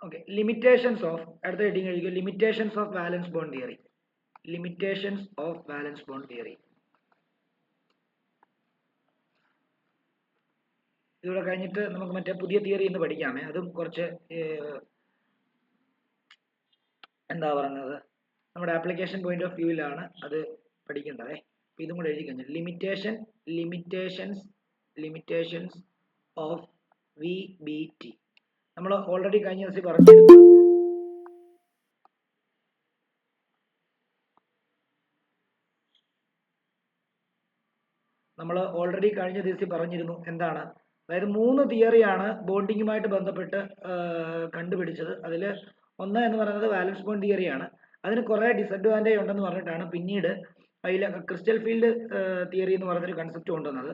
Okay, limitations of, അടുത്ത heading എഴുതിക്കുക, limitations of valence bond theory. Limitations of valence bond theory. ഇതിവിടെ കഴിഞ്ഞിട്ട് നമുക്ക് മറ്റേ പുതിയ തിയറി ഇന്ന് പഠിക്കാമേ. അതും കുറച്ച് എന്താ പറയുന്നത്, നമ്മുടെ ആപ്ലിക്കേഷൻ പോയിന്റ് ഓഫ് വ്യൂവിലാണ് അത് പഠിക്കേണ്ടത്. ഇതും കൂടെ എഴുതി കഴിഞ്ഞാൽ limitations of V B T. നമ്മൾ ഓൾറെഡി കഴിഞ്ഞ ദിവസം പറഞ്ഞിരുന്നു. എന്താണ്, അതായത് 3 തിയറിയാണ് ബോണ്ടിങ്ങുമായിട്ട് ബന്ധപ്പെട്ട് കണ്ടുപിടിച്ചത്. അതിൽ ഒന്ന് എന്ന് പറയുന്നത് വാലൻസ് ബോണ്ട് തിയറിയാണ്. അതിന് കുറേ ഡിസഡ്വാൻറ്റേജ് ഉണ്ടെന്ന് പറഞ്ഞിട്ടാണ് പിന്നീട് അതിൽ ക്രിസ്റ്റൽ ഫീൽഡ് തിയറി എന്ന് പറയുന്നൊരു കൺസെപ്റ്റ് കൊണ്ടുവന്നത്.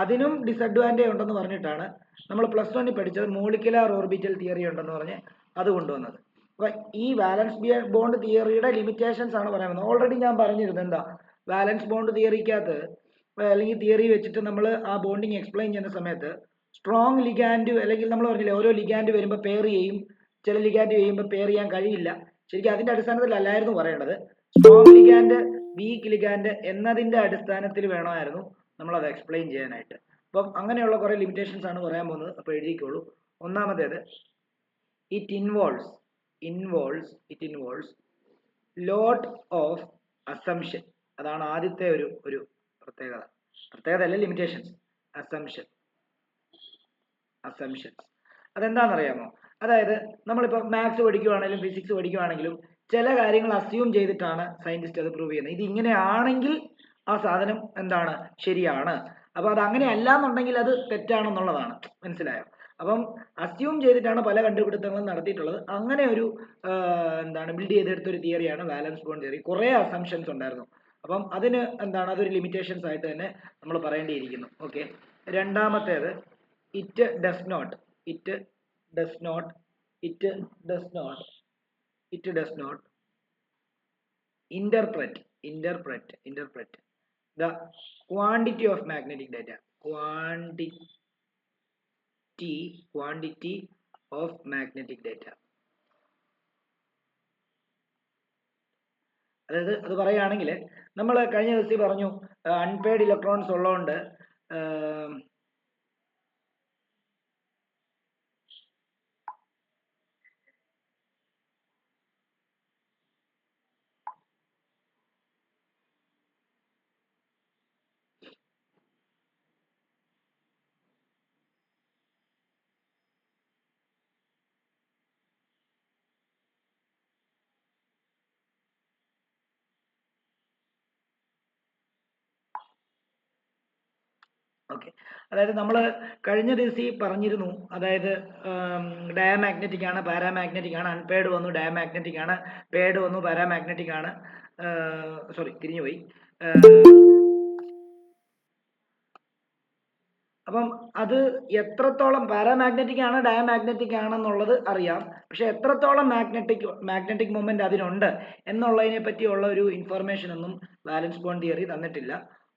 അതിനും ഡിസഡ്വാൻറ്റേജ് ഉണ്ടെന്ന് പറഞ്ഞിട്ടാണ് നമ്മൾ +1 പഠിച്ചത് മോളിക്കുലാർ ഓർബിറ്റൽ തിയറി ഉണ്ടെന്ന് പറഞ്ഞ് അത് കൊണ്ടുവന്നത്. അപ്പോൾ ഈ വാലൻസ് ബോണ്ട് തിയറിയുടെ ലിമിറ്റേഷൻസ് ആണ് പറയാൻ വന്നത്. ഓൾറെഡി ഞാൻ പറഞ്ഞിരുന്നു എന്താ, വാലൻസ് ബോണ്ട് തിയറിക്കകത്ത് അല്ലെങ്കിൽ തിയറി വെച്ചിട്ട് നമ്മൾ ആ ബോണ്ടിങ് എക്സ്പ്ലെയിൻ ചെയ്യുന്ന സമയത്ത് സ്ട്രോങ് ലിഗാൻഡ്, അല്ലെങ്കിൽ നമ്മൾ പറഞ്ഞില്ലേ ഓരോ ലിഗാൻഡ് വരുമ്പോൾ പെയർ ചെയ്യും, ചില ലിഗാൻഡ് ചെയ്യുമ്പോൾ പെയർ ചെയ്യാൻ കഴിയില്ല. ശരിക്കും അതിന്റെ അടിസ്ഥാനത്തിലല്ലായിരുന്നു പറയേണ്ടത്, സ്ട്രോങ് ലിഗാൻഡ് വീക്ക് ലിഗാൻഡ് എന്നതിന്റെ അടിസ്ഥാനത്തിൽ വേണമായിരുന്നു നമ്മൾ അത് എക്സ്പ്ലെയിൻ ചെയ്യാനായിട്ട്. അപ്പം അങ്ങനെയുള്ള കുറെ ലിമിറ്റേഷൻസ് ആണ് പറയാൻ പോകുന്നത്. അപ്പോൾ എഴുതിക്കോളൂ. ഒന്നാമത്തേത്, it involves lot of assumption. അതാണ് ആദ്യത്തെ ഒരു പ്രത്യേകത അല്ല, ലിമിറ്റേഷൻസ്. അസംഷൻസ് അതെന്താണെന്നറിയാമോ? അതായത് നമ്മളിപ്പോൾ മാത്സ് പഠിക്കുവാണെങ്കിലും ഫിസിക്സ് പഠിക്കുവാണെങ്കിലും ചില കാര്യങ്ങൾ അസ്യൂം ചെയ്തിട്ടാണ് സയന്റിസ്റ്റ് അത് പ്രൂവ് ചെയ്യുന്നത്. ഇത് ഇങ്ങനെയാണെങ്കിൽ ആ സാധനം എന്താണ്, ശരിയാണ്. അപ്പോൾ അത് അങ്ങനെ അല്ല എന്നുണ്ടെങ്കിൽ അത് തെറ്റാണെന്നുള്ളതാണ്. മനസ്സിലായോ? അപ്പം അസ്യൂം ചെയ്തിട്ടാണ് പല കണ്ടുപിടുത്തങ്ങളും നടത്തിയിട്ടുള്ളത്. അങ്ങനെ ഒരു എന്താണ് ബിൽഡ് ചെയ്തെടുത്ത ഒരു തിയറിയാണ് വാലൻസ് ബോണ്ട് തിയറി. കുറേ അസംഷൻസ് ഉണ്ടായിരുന്നു. അപ്പം അതിന് എന്താണ്, അതൊരു ലിമിറ്റേഷൻസ് ആയിട്ട് തന്നെ നമ്മൾ പറയേണ്ടിയിരിക്കുന്നു. ഓക്കെ, രണ്ടാമത്തേത്, it does not interpret the quantity of magnetic data. Quantity of magnetic data. അതായത് അത് പറയുകയാണെങ്കിൽ നമ്മൾ കഴിഞ്ഞ ദിവസം പറഞ്ഞു അൺപെയ്ഡ് ഇലക്ട്രോൺസ് ഉള്ളതുകൊണ്ട് ഓക്കെ, അതായത് നമ്മൾ കഴിഞ്ഞ ദിവസം പറഞ്ഞിരുന്നു, അതായത് ഡയമാഗ്നറ്റിക് ആണ്, പാരാമാഗ്നറ്റിക് ആണ്, അൺപെയ്ഡ് വന്നു ഡയമാഗ്നറ്റിക് ആണ്, പെയ്ഡ് വന്നു പാരാമാഗ്നറ്റിക് ആണ്. സോറി, തിരിഞ്ഞുപോയി. അപ്പം അത് എത്രത്തോളം പാരാമാഗ്നറ്റിക് ആണ് ഡയമാഗ്നറ്റിക് ആണെന്നുള്ളത് അറിയാം, പക്ഷെ എത്രത്തോളം മാഗ്നറ്റിക് മൊമെന്റ് അതിനുണ്ട് എന്നുള്ളതിനെ പറ്റിയുള്ള ഒരു ഇൻഫർമേഷൻ ഒന്നും വാലൻസ് ബോണ്ട് തിയറി തന്നിട്ടില്ല.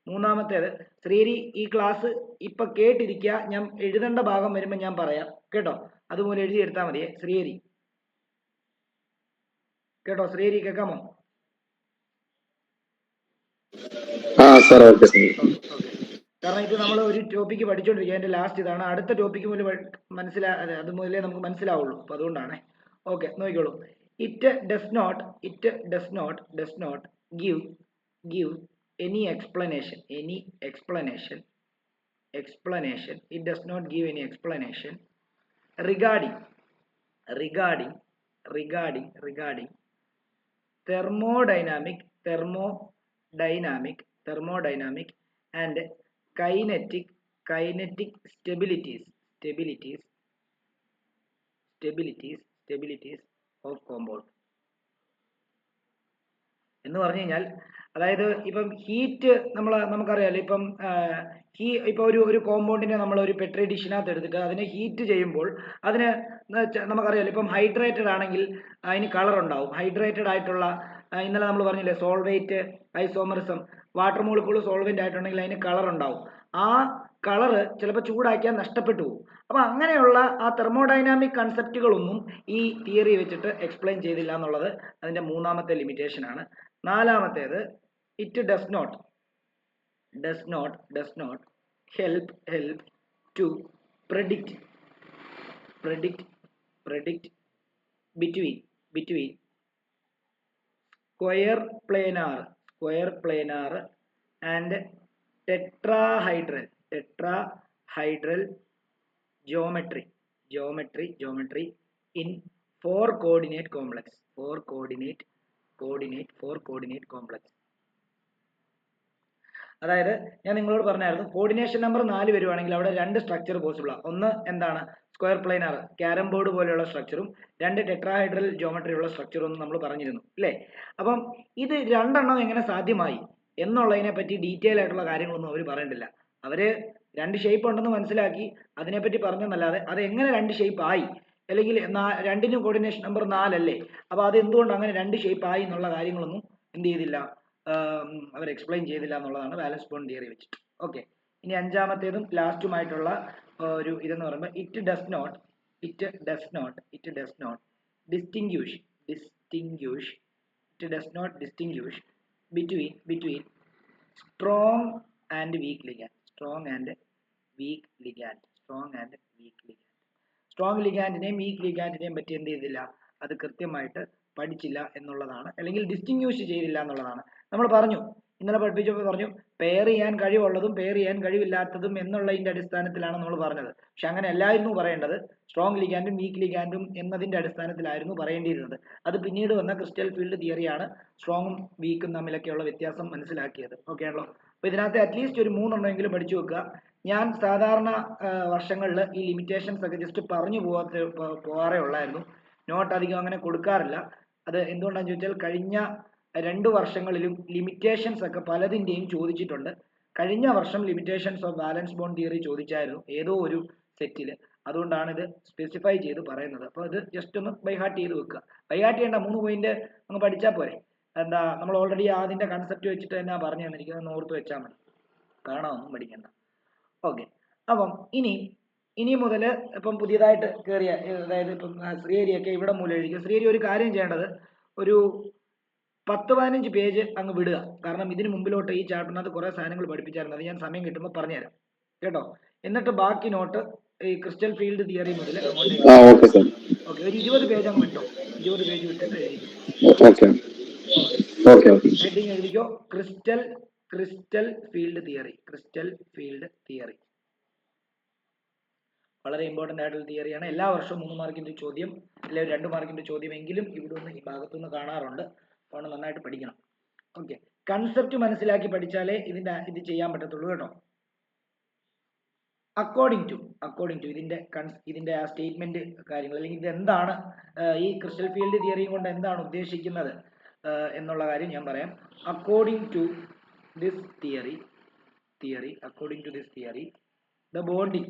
മൂന്നാമത്തേത്, ശ്രീരി ഈ ക്ലാസ് ഇപ്പൊ കേട്ടിരിക്കുക, ഞാൻ എഴുതേണ്ട ഭാഗം വരുമ്പോൾ ഞാൻ പറയാം കേട്ടോ, അതുപോലെ എഴുതിയെടുത്താൽ മതിയേ. ശ്രീരി കേട്ടോ, ശ്രീരി കേൾക്കാമോ? കാരണം ഇത് നമ്മൾ ഒരു ടോപ്പിക്ക് പഠിച്ചുകൊണ്ടിരിക്കുക, അതിന്റെ ലാസ്റ്റ് ഇതാണ്. അടുത്ത ടോപ്പിക്ക് മുതൽ അത് മുതലേ നമുക്ക് മനസ്സിലാവുള്ളൂ. അപ്പൊ അതുകൊണ്ടാണ്. ഓക്കെ, നോക്കിക്കോളൂ. It does not give any explanation. It does not give any explanation regarding thermodynamic and kinetic stabilities of compound. എന്ന് പറഞ്ഞു കഴിഞ്ഞാൽ, അതായത് ഇപ്പം ഹീറ്റ് നമുക്കറിയാലോ, ഇപ്പം ഇപ്പൊ ഒരു കോമ്പൗണ്ടിനെ നമ്മൾ ഒരു പെട്രി ഡിഷിനകത്ത് എടുത്തിട്ട് അതിനെ ഹീറ്റ് ചെയ്യുമ്പോൾ അതിന് നമുക്കറിയാലോ, ഇപ്പം ഹൈഡ്രേറ്റഡ് ആണെങ്കിൽ അതിന് കളർ ഉണ്ടാവും. ഹൈഡ്രേറ്റഡ് ആയിട്ടുള്ള ഇന്നലെ നമ്മൾ പറഞ്ഞില്ലേ solvate isomerism, water molecule solvent ആയിട്ടുണ്ടെങ്കിൽ അതിന് കളർ ഉണ്ടാവും. ആ കളറ് ചിലപ്പോൾ ചൂടാക്കിയാൽ നഷ്ടപ്പെട്ടു പോകും. അപ്പോൾ അങ്ങനെയുള്ള ആ തെർമോഡൈനാമിക് കൺസെപ്റ്റുകളൊന്നും ഈ തിയറി വെച്ചിട്ട് എക്സ്പ്ലെയിൻ ചെയ്തില്ല എന്നുള്ളത് അതിൻ്റെ മൂന്നാമത്തെ ലിമിറ്റേഷൻ ആണ്. നാലാമത്തേത് it does not help to predict between square planar and tetrahedral geometry in four coordinate complex. അതായത് ഞാൻ നിങ്ങളോട് പറഞ്ഞായിരുന്നു കോർഡിനേഷൻ നമ്പർ 4 വരുവാണെങ്കിൽ അവിടെ രണ്ട് സ്ട്രക്ചർ പോസിബിൾ ആണ്. ഒന്ന് എന്താണ്, സ്ക്വയർ പ്ലെയിനാർ ക്യാരം ബോർഡ് പോലെയുള്ള സ്ട്രക്ചറും, രണ്ട് ടെട്രാഹൈഡ്രൽ ജോമെട്രി ഉള്ള സ്ട്രക്ചറും എന്ന് നമ്മൾ പറഞ്ഞിരുന്നു അല്ലേ. അപ്പം ഇത് രണ്ടെണ്ണം എങ്ങനെ സാധ്യമായി എന്നുള്ളതിനെ പറ്റി ഡീറ്റെയിൽ ആയിട്ടുള്ള കാര്യങ്ങളൊന്നും അവർ പറയണ്ടില്ല. അവര് രണ്ട് ഷേപ്പ് ഉണ്ടെന്ന് മനസ്സിലാക്കി അതിനെപ്പറ്റി പറഞ്ഞെന്നല്ലാതെ അത് എങ്ങനെ രണ്ട് ഷേപ്പ് ആയി, അല്ലെങ്കിൽ രണ്ടിനും കോർഡിനേഷൻ നമ്പർ 4 അല്ലേ, അപ്പോൾ അത് എന്തുകൊണ്ട് അങ്ങനെ രണ്ട് ഷേപ്പ് ആയി എന്നുള്ള കാര്യങ്ങളൊന്നും എന്ത് ചെയ്തില്ല, അവർ എക്സ്പ്ലെയിൻ ചെയ്തില്ല എന്നുള്ളതാണ് വാലൻസ് ബോണ്ട് തിയറി വെച്ചിട്ട്. ഓക്കെ, ഇനി അഞ്ചാമത്തേതും ലാസ്റ്റുമായിട്ടുള്ള ഒരു ഇതെന്ന് പറയുമ്പോൾ it does not distinguish between strong and weak ligand. Strong ലിഗാൻഡിനെയും വീക്ക് ലിഗാൻഡിനെയും പറ്റി എന്ത് ചെയ്തില്ല, അത് കൃത്യമായിട്ട് പഠിച്ചില്ല എന്നുള്ളതാണ്, അല്ലെങ്കിൽ ഡിസ്റ്റിങ്ക്വിഷ് ചെയ്തില്ല എന്നുള്ളതാണ്. നമ്മൾ പറഞ്ഞു, ഇന്നലെ പഠിപ്പിച്ചപ്പോൾ പറഞ്ഞു പെയർ ചെയ്യാൻ കഴിവുള്ളതും പെയർ ചെയ്യാൻ കഴിവില്ലാത്തതും എന്നുള്ളതിന്റെ അടിസ്ഥാനത്തിലാണ് നമ്മൾ പറഞ്ഞത്. പക്ഷെ അങ്ങനെ അല്ലായിരുന്നു പറയേണ്ടത്, സ്ട്രോങ് ലിഗാൻഡും വീക്ക് ലിഗാൻഡും എന്നതിന്റെ അടിസ്ഥാനത്തിലായിരുന്നു പറയേണ്ടിയിരുന്നത്. അത് പിന്നീട് വന്ന ക്രിസ്റ്റൽ ഫീൽഡ് തിയറിയാണ് സ്ട്രോങ്ങും വീക്കും തമ്മിലൊക്കെയുള്ള വ്യത്യാസം മനസ്സിലാക്കിയത്. ഓക്കെ ആണല്ലോ. അപ്പൊ ഇതിനകത്ത് അറ്റ്ലീസ്റ്റ് ഒരു 3 എണ്ണമെങ്കിലും പഠിച്ചു വെക്കുക. ഞാൻ സാധാരണ വർഷങ്ങളിൽ ഈ ലിമിറ്റേഷൻസ് ഒക്കെ ജസ്റ്റ് പറഞ്ഞു പോകാറേ ഉള്ളായിരുന്നു, നോട്ട് അധികം അങ്ങനെ കൊടുക്കാറില്ല. അത് എന്തുകൊണ്ടാണെന്ന് ചോദിച്ചാൽ കഴിഞ്ഞ 2 വർഷങ്ങളിലും ലിമിറ്റേഷൻസ് ഒക്കെ പലതിൻ്റെയും ചോദിച്ചിട്ടുണ്ട്. കഴിഞ്ഞ വർഷം limitations of valence bond theory ചോദിച്ചായിരുന്നു ഏതോ ഒരു സെറ്റിൽ, അതുകൊണ്ടാണ് ഇത് സ്പെസിഫൈ ചെയ്ത് പറയുന്നത്. അപ്പോൾ ഇത് ജസ്റ്റ് ഒന്ന് ബൈഹാർട്ട് ചെയ്ത് വെക്കുക. ബൈഹാർട്ട് ചെയ്യേണ്ട, 3 പോയിന്റ് അങ്ങ് പഠിച്ചാൽ പോരെ. എന്താ, നമ്മൾ ഓൾറെഡി അതിന്റെ കൺസെപ്റ്റ് വെച്ചിട്ട് തന്നെ പറഞ്ഞു തന്നിരിക്കുന്നത്, ഓർത്ത് വെച്ചാൽ മതി, കാണാമൊന്നും പഠിക്കണ്ട. ഓക്കെ, അപ്പം ഇനി മുതൽ ഇപ്പം പുതിയതായിട്ട് കയറിയ, അതായത് ഇപ്പം ശ്രീഹരിയൊക്കെ ഇവിടെ മൂലം എഴുതിക്കും. ശ്രീഹരി ഒരു കാര്യം ചെയ്യേണ്ടത്, ഒരു 10-15 പേജ് അങ്ങ് വിടുക. കാരണം ഇതിന് മുമ്പിലോട്ട് ഈ ചാപ്റ്ററിനകത്ത് കുറേ സാധനങ്ങൾ പഠിപ്പിച്ചായിരുന്നു, അത് ഞാൻ സമയം കിട്ടുമ്പോൾ പറഞ്ഞുതരാം കേട്ടോ. എന്നിട്ട് ബാക്കി നോട്ട് ഈ ക്രിസ്റ്റൽ ഫീൽഡ് തിയറി മുതൽ അങ്ങോട്ട് ഓക്കെ, ഒരു 20 പേജ് അങ്ങ് വിട്ടോ, 20 പേജ് വിട്ടിട്ട് എഴുതിക്കും. ഹെഡിങ് എഴുതിക്കോ, ക്രിസ്റ്റൽ ഫീൽഡ് തിയറി. വളരെ ഇമ്പോർട്ടൻ്റ് ആയിട്ടുള്ള തിയറിയാണ്. എല്ലാ വർഷവും 3 മാർക്കിന്റെ ചോദ്യം അല്ലെങ്കിൽ 2 മാർക്കിന്റെ ചോദ്യം എങ്കിലും ഇവിടെ നിന്ന് ഈ ഭാഗത്തുനിന്ന് കാണാറുണ്ട്. അതുകൊണ്ട് നന്നായിട്ട് പഠിക്കണം. ഓക്കെ, കൺസെപ്റ്റ് മനസ്സിലാക്കി പഠിച്ചാലേ ഇത് ചെയ്യാൻ പറ്റത്തുള്ളൂ കേട്ടോ. അക്കോർഡിംഗ് ടു ഇതിന്റെ ആ സ്റ്റേറ്റ്മെന്റ് കാര്യങ്ങൾ, അല്ലെങ്കിൽ ഇത് എന്താണ്, ഈ ക്രിസ്റ്റൽ ഫീൽഡ് തിയറിയും കൊണ്ട് എന്താണ് ഉദ്ദേശിക്കുന്നത് എന്നുള്ള കാര്യം ഞാൻ പറയാം. According to this theory the bonding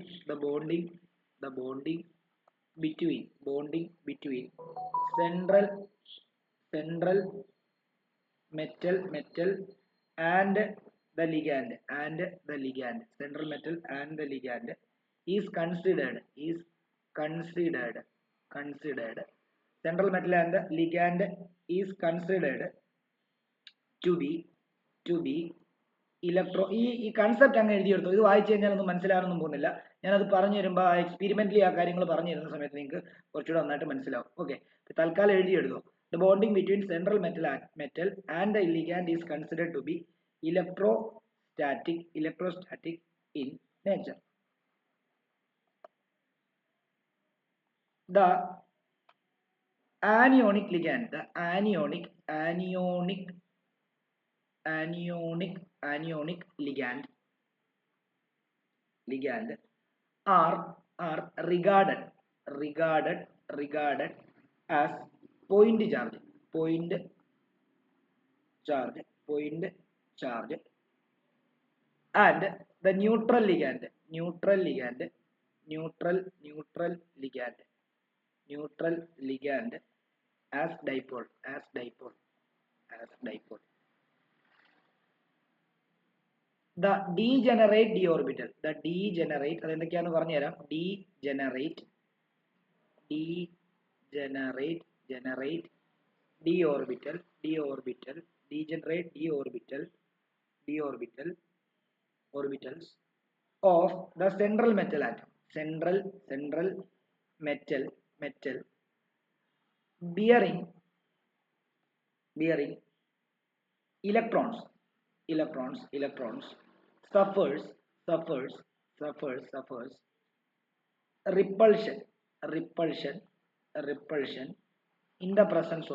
between central metal and the ligand central metal and the ligand is considered central metal and the ligand is considered to be ഈ കൺസെപ്റ്റ് അങ്ങ് എഴുതിയെടുത്തു. ഇത് വായിച്ചു കഴിഞ്ഞാൽ ഒന്നും മനസ്സിലാകാനൊന്നും പോകുന്നില്ല. ഞാനത് പറഞ്ഞു തരുമ്പോൾ ആ എക്സ്പെരിമെന്റലി ആ കാര്യങ്ങൾ പറഞ്ഞു തരുന്ന സമയത്ത് നിങ്ങൾക്ക് കുറച്ചുകൂടെ നന്നായിട്ട് മനസ്സിലാവും. ഓക്കെ, തൽക്കാലം എഴുതിയെടുത്തോ. The bonding between central metal and the ligand is considered to be electrostatic in nature. The anionic ligand are regarded as point charge and the neutral ligand as dipole. the degenerate d orbital. The degenerate അതെന്തൊക്കെയാണെന്ന് പറഞ്ഞുതരാം. Degenerate generate d orbital, degenerate d orbital, orbitals of the central metal atom. Central metal bearing electrons suffers repulsion in the presence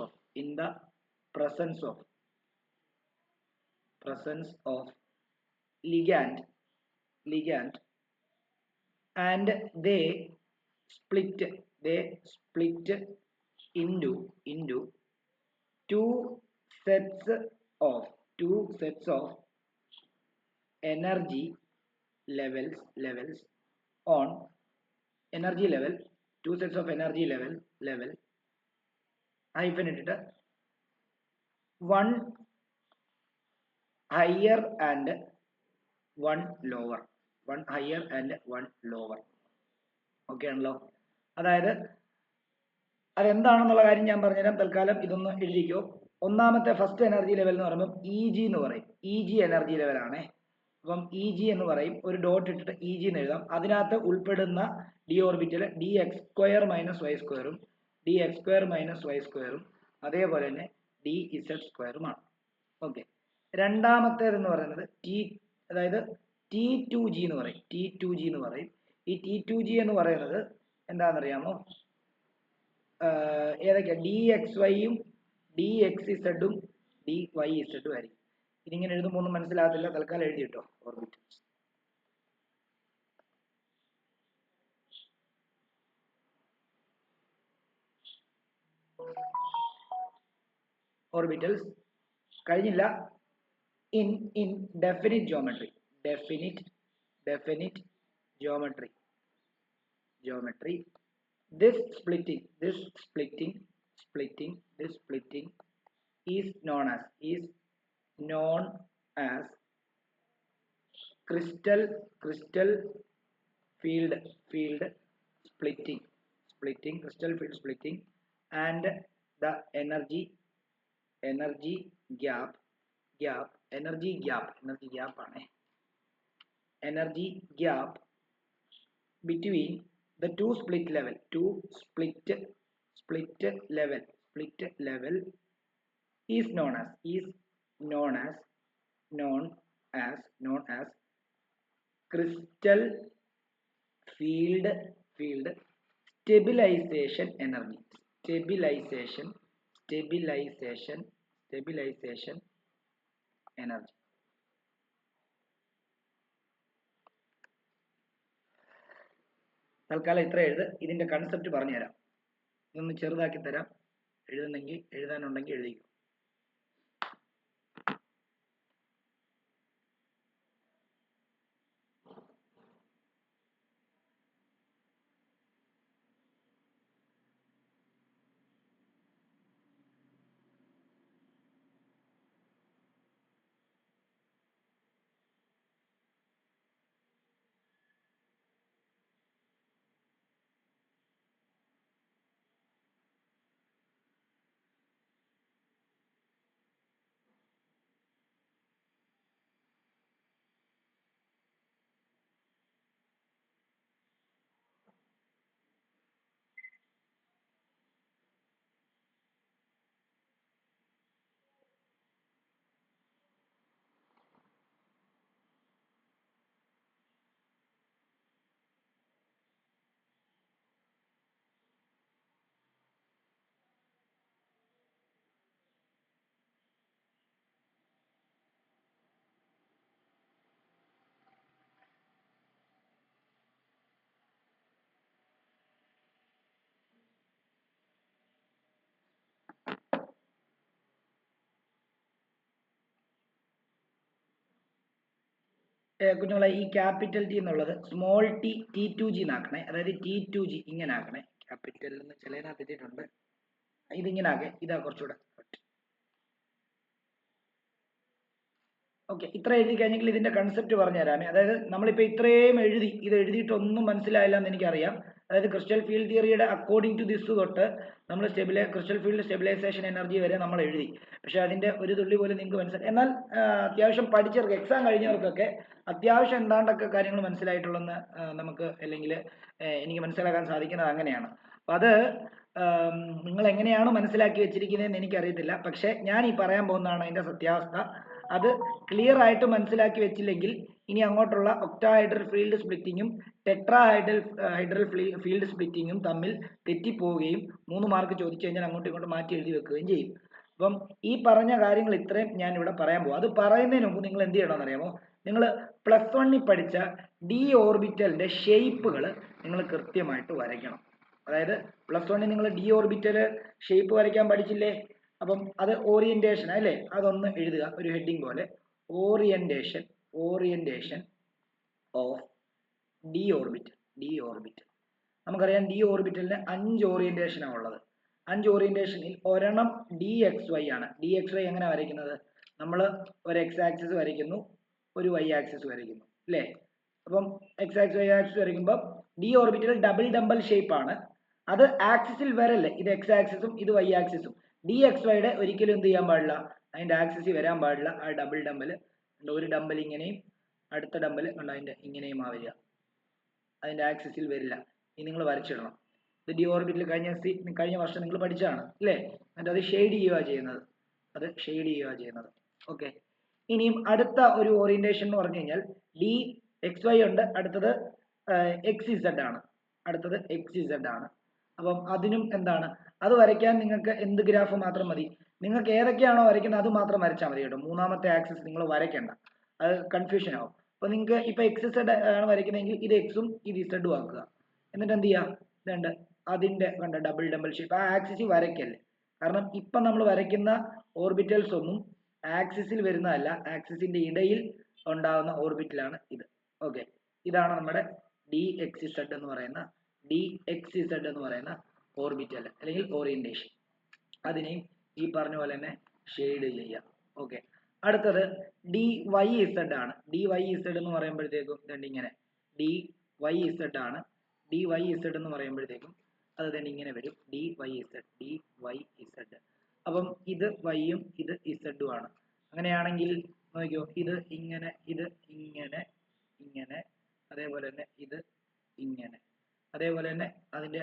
of ligand, and they split into two sets of energy levels on energy level, two sets of energy level hyphen ഇട്ടിട്ട് one higher and one lower, okay ആണല്ലോ. അതായത് അതെന്താണെന്നുള്ള കാര്യം ഞാൻ പറഞ്ഞുതരാം. തൽക്കാലം ഇതൊന്ന് എഴുതിക്കോ. ഒന്നാമത്തെ ഫസ്റ്റ് എനർജി ലെവൽ എന്ന് പറയുമ്പോൾ ഇ എന്ന് പറയും. ഇ എനർജി ലെവൽ ആണ്. അപ്പം ഇ എന്ന് പറയും. ഒരു ഡോട്ട് ഇട്ടിട്ട് ഇ എന്ന് എഴുതാം. അതിനകത്ത് ഉൾപ്പെടുന്ന D orbital D X square minus Y സ്ക്വയറും അതേപോലെ തന്നെ ഡി ഇസഡ് സ്ക്വയറുമാണ്. ഓക്കെ. രണ്ടാമത്തേത് എന്ന് പറയുന്നത് അതായത് ടി ടു ജി എന്ന് പറയും. ഈ ടി ടു ജി എന്ന് പറയുന്നത് എന്താണെന്നറിയാമോ? ഏതൊക്കെയാ? ഡി എക്സ് വൈയും ഡി എക്സ് ഇസഡും ഡി വൈ ഇസഡും ആയിരിക്കും. ഇതിങ്ങനെ എഴുതുമ്പോൾ ഒന്നും മനസ്സിലാകത്തില്ല. തൽക്കാലം എഴുതിയിട്ടോ. ഓർബിറ്റൽസ് കഴിഞ്ഞില്ല. in definite geometry this splitting is known as crystal field splitting, and the energy gap between the two split level is known as crystal field stabilization energy. തൽക്കാലം ഇത്ര എഴുത്. ഇതിന്റെ കൺസെപ്റ്റ് പറഞ്ഞുതരാം. ഇതൊന്ന് ചെറുതാക്കി തരാം. എഴുതാനുണ്ടെങ്കിൽ എഴുതിക്കും. കുഞ്ഞുങ്ങളെ ഈ ക്യാപിറ്റൽ ടി എന്നുള്ളത് സ്മോൾ ടി ടു ജി എന്നാക്കണേ. അതായത് ടി ടു ജി ഇങ്ങനെ ആക്കണേ. ക്യാപിറ്റൽ എന്ന് ചിലതിനകത്ത് എത്തിയിട്ടുണ്ട്. ഇതിങ്ങനെ ആകെ. ഇതാ കുറച്ചുകൂടെ ഓക്കെ, ഇത്ര എഴുതി കഴിഞ്ഞെങ്കിൽ ഇതിന്റെ കൺസെപ്റ്റ് പറഞ്ഞുതരാമേ. അതായത് നമ്മളിപ്പോൾ ഇത്രയും എഴുതി, ഇത് എഴുതിയിട്ടൊന്നും മനസ്സിലായില്ല എന്ന് എനിക്കറിയാം. അതായത് ക്രിസ്റ്റൽ ഫീൽഡ് തിയറിയുടെ അക്കോർഡിംഗ് ടു ദിസ് തൊട്ട് നമ്മൾ ക്രിസ്റ്റൽ ഫീൽഡ് സ്റ്റെബിലൈസേഷൻ എനർജി വരെ നമ്മൾ എഴുതി. പക്ഷെ അതിന്റെ ഒരു തുള്ളി പോലും നിങ്ങൾക്ക് മനസ്സിലായി. എന്നാൽ അത്യാവശ്യം പഠിച്ചവർക്ക്, എക്സാം കഴിഞ്ഞവർക്കൊക്കെ അത്യാവശ്യം എന്താണ്ടൊക്കെ കാര്യങ്ങൾ മനസ്സിലായിട്ടുള്ളതെന്ന് നമുക്ക്, അല്ലെങ്കിൽ എനിക്ക് മനസ്സിലാക്കാൻ സാധിക്കുന്നത് അങ്ങനെയാണ്. അപ്പം അത് നിങ്ങൾ എങ്ങനെയാണ് മനസ്സിലാക്കി വെച്ചിരിക്കുന്നതെന്ന് എനിക്കറിയത്തില്ല. പക്ഷെ ഞാൻ ഈ പറയാൻ പോകുന്നതാണ് അതിന്റെ സത്യാവസ്ഥ. അത് ക്ലിയർ ആയിട്ട് മനസ്സിലാക്കി വെച്ചില്ലെങ്കിൽ ഇനി അങ്ങോട്ടുള്ള ഒക്ടാഹൈഡ്രൽ ഫീൽഡ് സ്പ്ലിറ്റിങ്ങും ഹൈഡ്രൽ ഫീൽഡ് സ്പ്ലിറ്റിങ്ങും തമ്മിൽ തെറ്റിപ്പോവുകയും 3 മാർക്ക് ചോദിച്ചു കഴിഞ്ഞാൽ അങ്ങോട്ടും ഇങ്ങോട്ടും മാറ്റി എഴുതി വെക്കുകയും ചെയ്യും. അപ്പം ഈ പറഞ്ഞ കാര്യങ്ങൾ ഇത്രയും ഞാൻ ഇവിടെ പറയാൻ പോകും. അത് പറയുന്നതിന് മുമ്പ് നിങ്ങൾ എന്ത് ചെയ്യണമെന്ന് അറിയാമോ? നിങ്ങൾ +1 പഠിച്ച ഡി ഓർബിറ്റലിന്റെ ഷേപ്പുകൾ നിങ്ങൾ കൃത്യമായിട്ട് വരയ്ക്കണം. അതായത് +1 നിങ്ങൾ ഡി ഓർബിറ്റൽ ഷേപ്പ് വരയ്ക്കാൻ പഠിച്ചില്ലേ? അപ്പം അത് ഓറിയന്റേഷൻ അല്ലേ? അതൊന്ന് എഴുതുക ഒരു ഹെഡിങ് പോലെ. Orientation of D orbital. നമുക്കറിയാം ഡി ഓർബിറ്റലിന് 5 ഓറിയന്റേഷനാണ് ഉള്ളത്. 5 ഓറിയന്റേഷനിൽ ഒരെണ്ണം DXY ആണ്. DXY എങ്ങനെ വരയ്ക്കുന്നത്? നമ്മൾ ഒരു X ആക്സിസ് വരയ്ക്കുന്നു, ഒരു Y ആക്സിസ് വരയ്ക്കുന്നു അല്ലേ? അപ്പം X ആക്സിസ് Y ആക്സിസ് വരയ്ക്കുമ്പോൾ D orbital double dumbbell shape ആണ്. അത് ആക്സിസിൽ വരല്ലേ, ഇത് X ആക്സിസും ഇത് Y ആക്സിസും. DXYയുടെ ഒരിക്കലും എന്ത് ചെയ്യാൻ പാടില്ല, അതിന്റെ ആക്സിസിൽ വരാൻ പാടില്ല. ആ ഡബിൾ ഡംബൽ, ഒരു ഡംബൽ ഇങ്ങനെയും അടുത്ത ഡംബൽ അതിന്റെ ഇങ്ങനെയും വരിക, അതിന്റെ ആക്സിസിൽ വരില്ല. ഇനി നിങ്ങൾ വരച്ചിടണം. ഇത് ഡി ഓർബിറ്റൽ കഴിഞ്ഞ വർഷം നിങ്ങൾ പഠിച്ചതാണ് അല്ലേ? എന്നിട്ട് അത് ഷെയ്ഡ് ചെയ്യുക. ഓക്കെ, ഇനിയും അടുത്ത ഒരു ഓറിയന്റേഷൻ എന്ന് പറഞ്ഞു കഴിഞ്ഞാൽ DXY ഉണ്ട്, അടുത്തത് XZ ആണ്. അപ്പം അതിനും എന്താണ്, അത് വരയ്ക്കാൻ നിങ്ങൾക്ക് എന്ത് ഗ്രാഫ് മാത്രം മതി? നിങ്ങൾക്ക് ഏതൊക്കെയാണോ വരയ്ക്കുന്നത് അത് മാത്രം വരച്ചാൽ മതി കേട്ടോ. മൂന്നാമത്തെ ആക്സിസ് നിങ്ങൾ വരയ്ക്കേണ്ട, അത് കൺഫ്യൂഷൻ ആവും. അപ്പൊ നിങ്ങൾക്ക് ഇപ്പൊ XZ ആണ് വരയ്ക്കുന്നതെങ്കിൽ ഇത് Xും ഇത് Z ആക്കുക. എന്നിട്ട് എന്ത് ചെയ്യാം, ഇതുണ്ട് അതിന്റെ കണ്ട ഡബിൾ ഷേപ്പ്. ആ ആക്സിസിൽ വരയ്ക്കല്ലേ, കാരണം ഇപ്പൊ നമ്മൾ വരയ്ക്കുന്ന ഓർബിറ്റൽസ് ഒന്നും ആക്സിസിൽ വരുന്നതല്ല, ആക്സിസിന്റെ ഇടയിൽ ഉണ്ടാകുന്ന ഓർബിറ്റലാണ് ഇത്. ഓക്കെ, ഇതാണ് നമ്മുടെ DXZ എന്ന് പറയുന്ന ഓർബിറ്റൽ അല്ലെങ്കിൽ ഓറിയന്റേഷൻ. അതിനെയും ഈ പറഞ്ഞ പോലെ തന്നെ ഷെയ്ഡ് ചെയ്യാം. ഓക്കെ, അടുത്തത് DYZ ആണ്. DYZ എന്ന് പറയുമ്പോഴത്തേക്കും ഇതുണ്ട് ഇങ്ങനെ DYZ ആണ്. DYZ എന്ന് പറയുമ്പോഴത്തേക്കും അത് തന്നെ ഇങ്ങനെ വരും, DYZ. അപ്പം ഇത് Y-ഉം ഇത് Z-ഉം ആണ്. അങ്ങനെയാണെങ്കിൽ നോക്കിയോ, ഇത് ഇങ്ങനെ, ഇത് ഇങ്ങനെ, അതേപോലെ തന്നെ ഇത് ഇങ്ങനെ, അതേപോലെ തന്നെ അതിന്റെ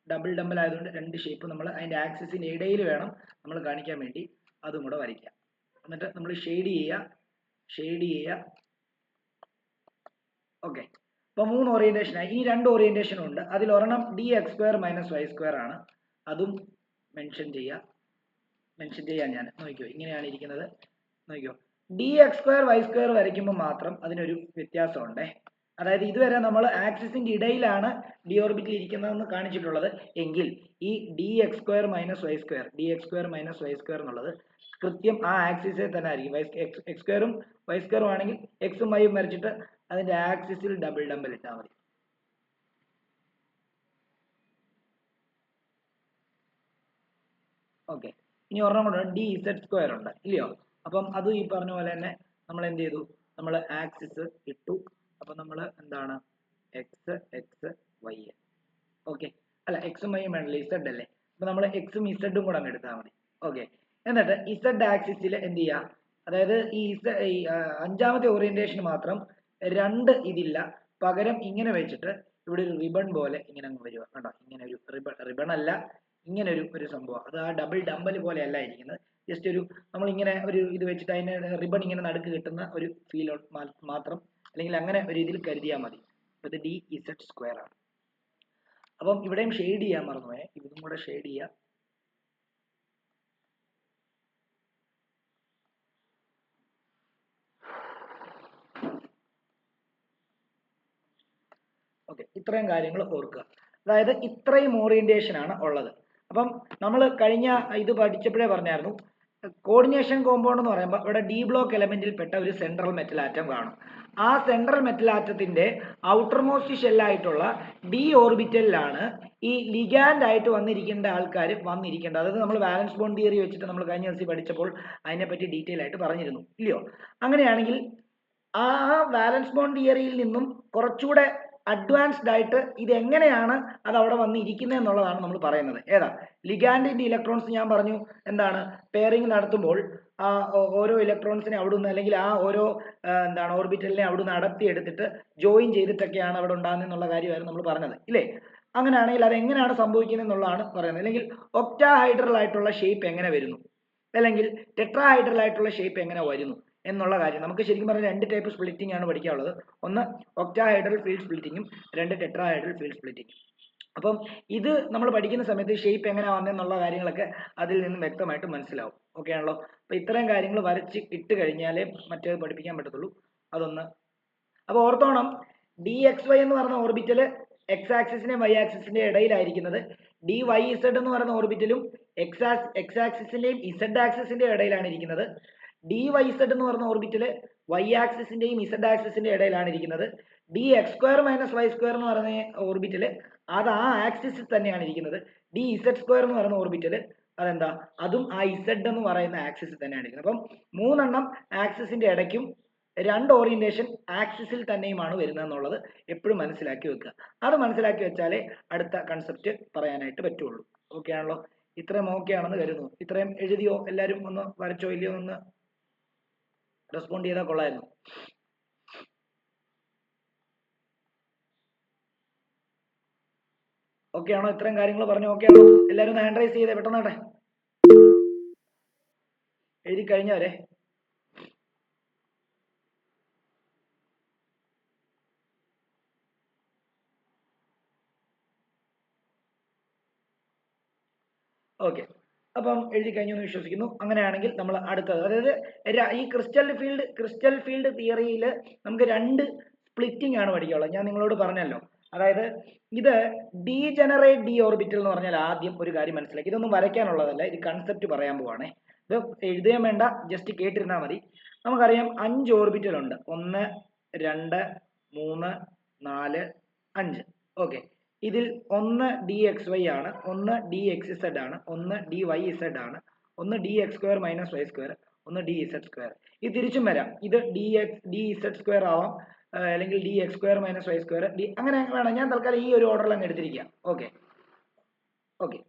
ഡബിൾ ആയതുകൊണ്ട് രണ്ട് ഷേപ്പ് നമ്മൾ അതിന്റെ ആക്സിസിന്റെ ഇടയിൽ വേണം നമ്മൾ കാണിക്കാൻ വേണ്ടി അതും കൂടെ വരയ്ക്കാം. എന്നിട്ട് നമ്മൾ ഷെയ്ഡ് ചെയ്യുക. ഓക്കെ, അപ്പൊ 3 ഓറിയന്റേഷൻ ആയി. ഇനി 2 ഓറിയന്റേഷനും ഉണ്ട്. അതിൽ ഒരെണ്ണം DX² - Y² ആണ്. അതും മെൻഷൻ ചെയ്യാൻ ഞാൻ നോക്കിയോ, ഇങ്ങനെയാണ് ഇരിക്കുന്നത്. നോക്കിയോ, DX² Y² വരയ്ക്കുമ്പോൾ മാത്രം അതിനൊരു വ്യത്യാസമുണ്ടേ. അതായത് ഇതുവരെ നമ്മൾ ആക്സിസിന്റെ ഇടയിലാണ് ഡി ഓർബിറ്റിൽ ഇരിക്കുന്നതെന്ന് കാണിച്ചിട്ടുള്ളത് എങ്കിൽ ഈ DX² - Y² എന്നുള്ളത് കൃത്യം ആ ആക്സിസിൽ തന്നെ ആയിരിക്കും. X²ഉം Y² ആണെങ്കിൽ Xും Yയും വരച്ചിട്ട് അതിന്റെ ആക്സിസിൽ ഡബിൾ ഇട്ടാൽ മതി. ഓക്കെ, ഇനി ഒരെണ്ണം കൂടെ DZ² ഉണ്ട് ഇല്ലയോ? അപ്പം അതും ഈ പറഞ്ഞ പോലെ തന്നെ നമ്മൾ എന്ത് ചെയ്തു, നമ്മൾ ആക്സിസ് ഇട്ടു. അപ്പൊ നമ്മൾ എന്താണ് X Y. ഓക്കെ, അല്ല Xും Yയും വേണമല്ലോ, Z അല്ലേ? അപ്പൊ നമ്മൾ Xും Z-ഉം കൂടെ അങ്ങ് എടുത്താൽ മതി. ഓക്കെ, എന്നിട്ട് Z ആക്സിസിൽ എന്ത് ചെയ്യാം, അതായത് ഈ അഞ്ചാമത്തെ ഓറിയന്റേഷൻ മാത്രം 2 ഇതില്ല, പകരം ഇങ്ങനെ വെച്ചിട്ട് ഇവിടെ ഒരു റിബൺ പോലെ ഇങ്ങനെ അങ്ങ് വരിക. കണ്ടോ, ഇങ്ങനെ ഒരു റിബൺ അല്ല, ഇങ്ങനെ ഒരു സംഭവം. അത് ആ ഡബിൾ ഡംബൽ പോലെ അല്ല ഇരിക്കുന്നത്. ജസ്റ്റ് ഒരു നമ്മൾ ഇങ്ങനെ ഒരു ഇത് വെച്ചിട്ട് അതിന് റിബൺ ഇങ്ങനെ നടുക്ക് കിട്ടുന്ന ഒരു ഫീൽ മാത്രം, അല്ലെങ്കിൽ അങ്ങനെ ഒരു ഇതിൽ കരുതിയാൽ മതി. ഇത് DZ² ആണ്. അപ്പം ഇവിടെയും ഷെയ്ഡ് ചെയ്യാൻ മറന്നുപോയെ, ഇതും കൂടെ ഷെയ്ഡ് ചെയ്യാം. ഓക്കെ, ഇത്രയും കാര്യങ്ങൾ ഓർക്കുക. അതായത് ഇത്രയും ഓറിയന്റേഷൻ ആണ് ഉള്ളത്. അപ്പം നമ്മൾ കഴിഞ്ഞ ഇത് പഠിച്ചപ്പോഴേ പറഞ്ഞായിരുന്നു, കോർഡിനേഷൻ കോമ്പൗണ്ട് എന്ന് പറയുമ്പോൾ ഇവിടെ ഡി ബ്ലോക്ക് എലമെന്റിൽ പെട്ട ഒരു സെൻട്രൽ മെറ്റൽ ആറ്റം കാണും. ആ സെൻട്രൽ മെറ്റൽ ആറ്റത്തിന്റെ ഔട്ടർ മോസ്റ്റ് ഷെല്ലായിട്ടുള്ള ഡി ഓർബിറ്റലിലാണ് ഈ ലിഗാൻഡ് ആയിട്ട് വന്നിരിക്കേണ്ട ആൾക്കാർ വന്നിരിക്കേണ്ടത്. അതായത് നമ്മൾ വാലൻസ് ബോണ്ട് തിയറി വെച്ചിട്ട് നമ്മൾ കഴിഞ്ഞ ദിവസം പഠിച്ചപ്പോൾ അതിനെപ്പറ്റി ഡീറ്റെയിൽ ആയിട്ട് പറഞ്ഞിരുന്നു, ഇല്ലയോ? അങ്ങനെയാണെങ്കിൽ ആ വാലൻസ് ബോണ്ട് തിയറിയിൽ നിന്നും കുറച്ചുകൂടെ അഡ്വാൻസ്ഡ് ആയിട്ട് ഇത് എങ്ങനെയാണ് അത് അവിടെ വന്നിരിക്കുന്നത് എന്നുള്ളതാണ് നമ്മൾ പറയുന്നത്. ഏതാ? ലിഗാൻഡിന്റെ ഇലക്ട്രോൺസ് ഞാൻ പറഞ്ഞു എന്താണ്, പെയറിംഗ് നടത്തുമ്പോൾ ആ ഓരോ ഇലക്ട്രോൺസിനെ അവിടുന്ന് അല്ലെങ്കിൽ ആ ഓരോ എന്താണ് ഓർബിറ്റലിനെ അവിടുന്ന് അടർത്തിയെടുത്തിട്ട് ജോയിൻ ചെയ്തിട്ടൊക്കെയാണ് അവിടെ ഉണ്ടാകുന്നത് എന്നുള്ള കാര്യമായിരുന്നു നമ്മൾ പറഞ്ഞത്, ഇല്ലേ? അങ്ങനെയാണെങ്കിൽ അത് എങ്ങനെയാണ് സംഭവിക്കുന്നത് എന്നുള്ളതാണ് പറയുന്നത്. അല്ലെങ്കിൽ ഒക്ടാഹൈഡ്രൽ ആയിട്ടുള്ള ഷേപ്പ് എങ്ങനെ വരുന്നു, അല്ലെങ്കിൽ ടെട്രാഹൈഡ്രൽ ആയിട്ടുള്ള ഷേപ്പ് എങ്ങനെ വരുന്നു എന്നുള്ള കാര്യം നമുക്ക് ശരിക്കും പറഞ്ഞാൽ രണ്ട് ടൈപ്പ് സ്പ്ലിറ്റിംഗ് ആണ് പഠിക്കാനുള്ളത്. ഒന്ന് ഒക്ടാഹൈഡ്രൽ ഫീൽഡ് സ്പ്ലിറ്റിങ്ങും രണ്ട് ടെട്രാഹൈഡ്രൽ ഫീൽഡ് സ്പ്ലിറ്റിങ്ങും. അപ്പം ഇത് നമ്മൾ പഠിക്കുന്ന സമയത്ത് ഷേപ്പ് എങ്ങനെ വന്നെന്നുള്ള കാര്യങ്ങളൊക്കെ അതിൽ നിന്ന് വ്യക്തമായിട്ട് മനസ്സിലാവും. ഓക്കെ ആണല്ലോ? അപ്പൊ ഇത്രയും കാര്യങ്ങൾ വരച്ച് ഇട്ട് കഴിഞ്ഞാലേ മറ്റേത് പഠിപ്പിക്കാൻ പറ്റത്തുള്ളൂ. അതൊന്ന് അപ്പോൾ ഓർത്തോണം, ഡി എക്സ് വൈ എന്ന് പറയുന്ന ഓർബിറ്റൽ എക്സ് ആക്സിസിന്റെയും വൈ ആക്സിസിന്റെയും ഇടയിലായിരിക്കുന്നത്. ഡി വൈ ഇസഡ് എന്ന് പറയുന്ന ഓർബിറ്റലും എക്സ് ആക്സിസിന്റെയും ഇസഡ് ആക്സിസിന്റെയും ഇടയിലാണ് ഇരിക്കുന്നത്. ഡി വൈ ഇസഡ് എന്ന് പറയുന്ന ഓർബിറ്റൽ വൈ ആക്സിസിന്റെയും ഇസഡ് ആക്സിസിന്റെയും ഇടയിലാണ് ഇരിക്കുന്നത്. D X square minus Y square എന്ന് പറയുന്ന ഓർബിറ്റൽ അത് ആ ആക്സിസിൽ തന്നെയാണ് ഇരിക്കുന്നത്. ഡി ഇസഡ് സ്ക്വയർ എന്ന് പറയുന്ന ഓർബിറ്റൽ അതെന്താ, അതും ആ ഇസഡ് എന്ന് പറയുന്ന ആക്സിസിൽ തന്നെയാണ് ഇരിക്കുന്നത്. അപ്പം മൂന്നെണ്ണം ആക്സിസിന്റെ ഇടയ്ക്കും രണ്ട് ഓറിയന്റേഷൻ ആക്സിസിൽ തന്നെയുമാണ് വരുന്നത് എന്നുള്ളത് എപ്പോഴും മനസ്സിലാക്കി വെക്കുക. അത് മനസ്സിലാക്കി വെച്ചാലേ അടുത്ത കൺസെപ്റ്റ് പറയാനായിട്ട് പറ്റുള്ളൂ. ഓക്കെ ആണല്ലോ? ഇത്രയും ഓക്കെ ആണെന്ന് കരുതുന്നു. ഇത്രയും എഴുതിയോ? എല്ലാവരും ഒന്ന് വരച്ചോ ഇല്ലയോ ഒന്ന് റെസ്പോണ്ട് ചെയ്താൽ കൊള്ളായിരുന്നു. ഓക്കെ ആണോ? ഇത്രയും കാര്യങ്ങൾ പറഞ്ഞു ഓക്കെ ആണോ? എല്ലാവരും ഒന്ന് ഹാൻഡ് റൈസ് ചെയ്തേ പെട്ടെന്നാട്ടെ, എഴുതി കഴിഞ്ഞവരെ. ഓക്കെ, അപ്പം എഴുതി കഴിഞ്ഞു എന്ന് വിശ്വസിക്കുന്നു. അങ്ങനെയാണെങ്കിൽ നമ്മൾ അടുത്തത്, അതായത് ഈ ക്രിസ്റ്റൽ ഫീൽഡ് തിയറിയിൽ നമുക്ക് രണ്ട് സ്പ്ലിറ്റിംഗ് ആണ് പഠിക്കാനുള്ളത്. ഞാൻ നിങ്ങളോട് പറഞ്ഞല്ലോ, അതായത് ഇത് ഡീജനറേറ്റ് ഡി ഓർബിറ്റൽ എന്ന് പറഞ്ഞാൽ ആദ്യം ഒരു കാര്യം മനസ്സിലാക്കി. ഇതൊന്നും വരയ്ക്കാനുള്ളതല്ല, ഇത് കൺസെപ്റ്റ് പറയാൻ പോവാണേ. ഇത് എഴുതുകയും വേണ്ട, ജസ്റ്റ് കേട്ടിരുന്നാൽ മതി. നമുക്കറിയാം 5 ഓർബിറ്റൽ ഉണ്ട്. 1 2 3 4 5. ഓക്കെ, ഇതിൽ ഒന്ന് ഡി എക്സ് വൈ ആണ്, ഒന്ന് ഡി എക്സ് ഇസഡ് ആണ്, ഒന്ന് ഡി വൈ ഇസഡ് ആണ്, ഒന്ന് d X square minus Y square, ഒന്ന് ഡി ഇസഡ് സ്ക്വയർ. ഇത് തിരിച്ചും വരാം, ഇത് ഡി ഇസഡ് സ്ക്വയർ ആവാം, അല്ലെങ്കിൽ d X square minus Y square, അങ്ങനെ വേണം. ഞാൻ തൽക്കാലം ഈ ഒരു ഓർഡറിൽ അങ്ങ് എടുത്തിരിക്കാം. Okay okay.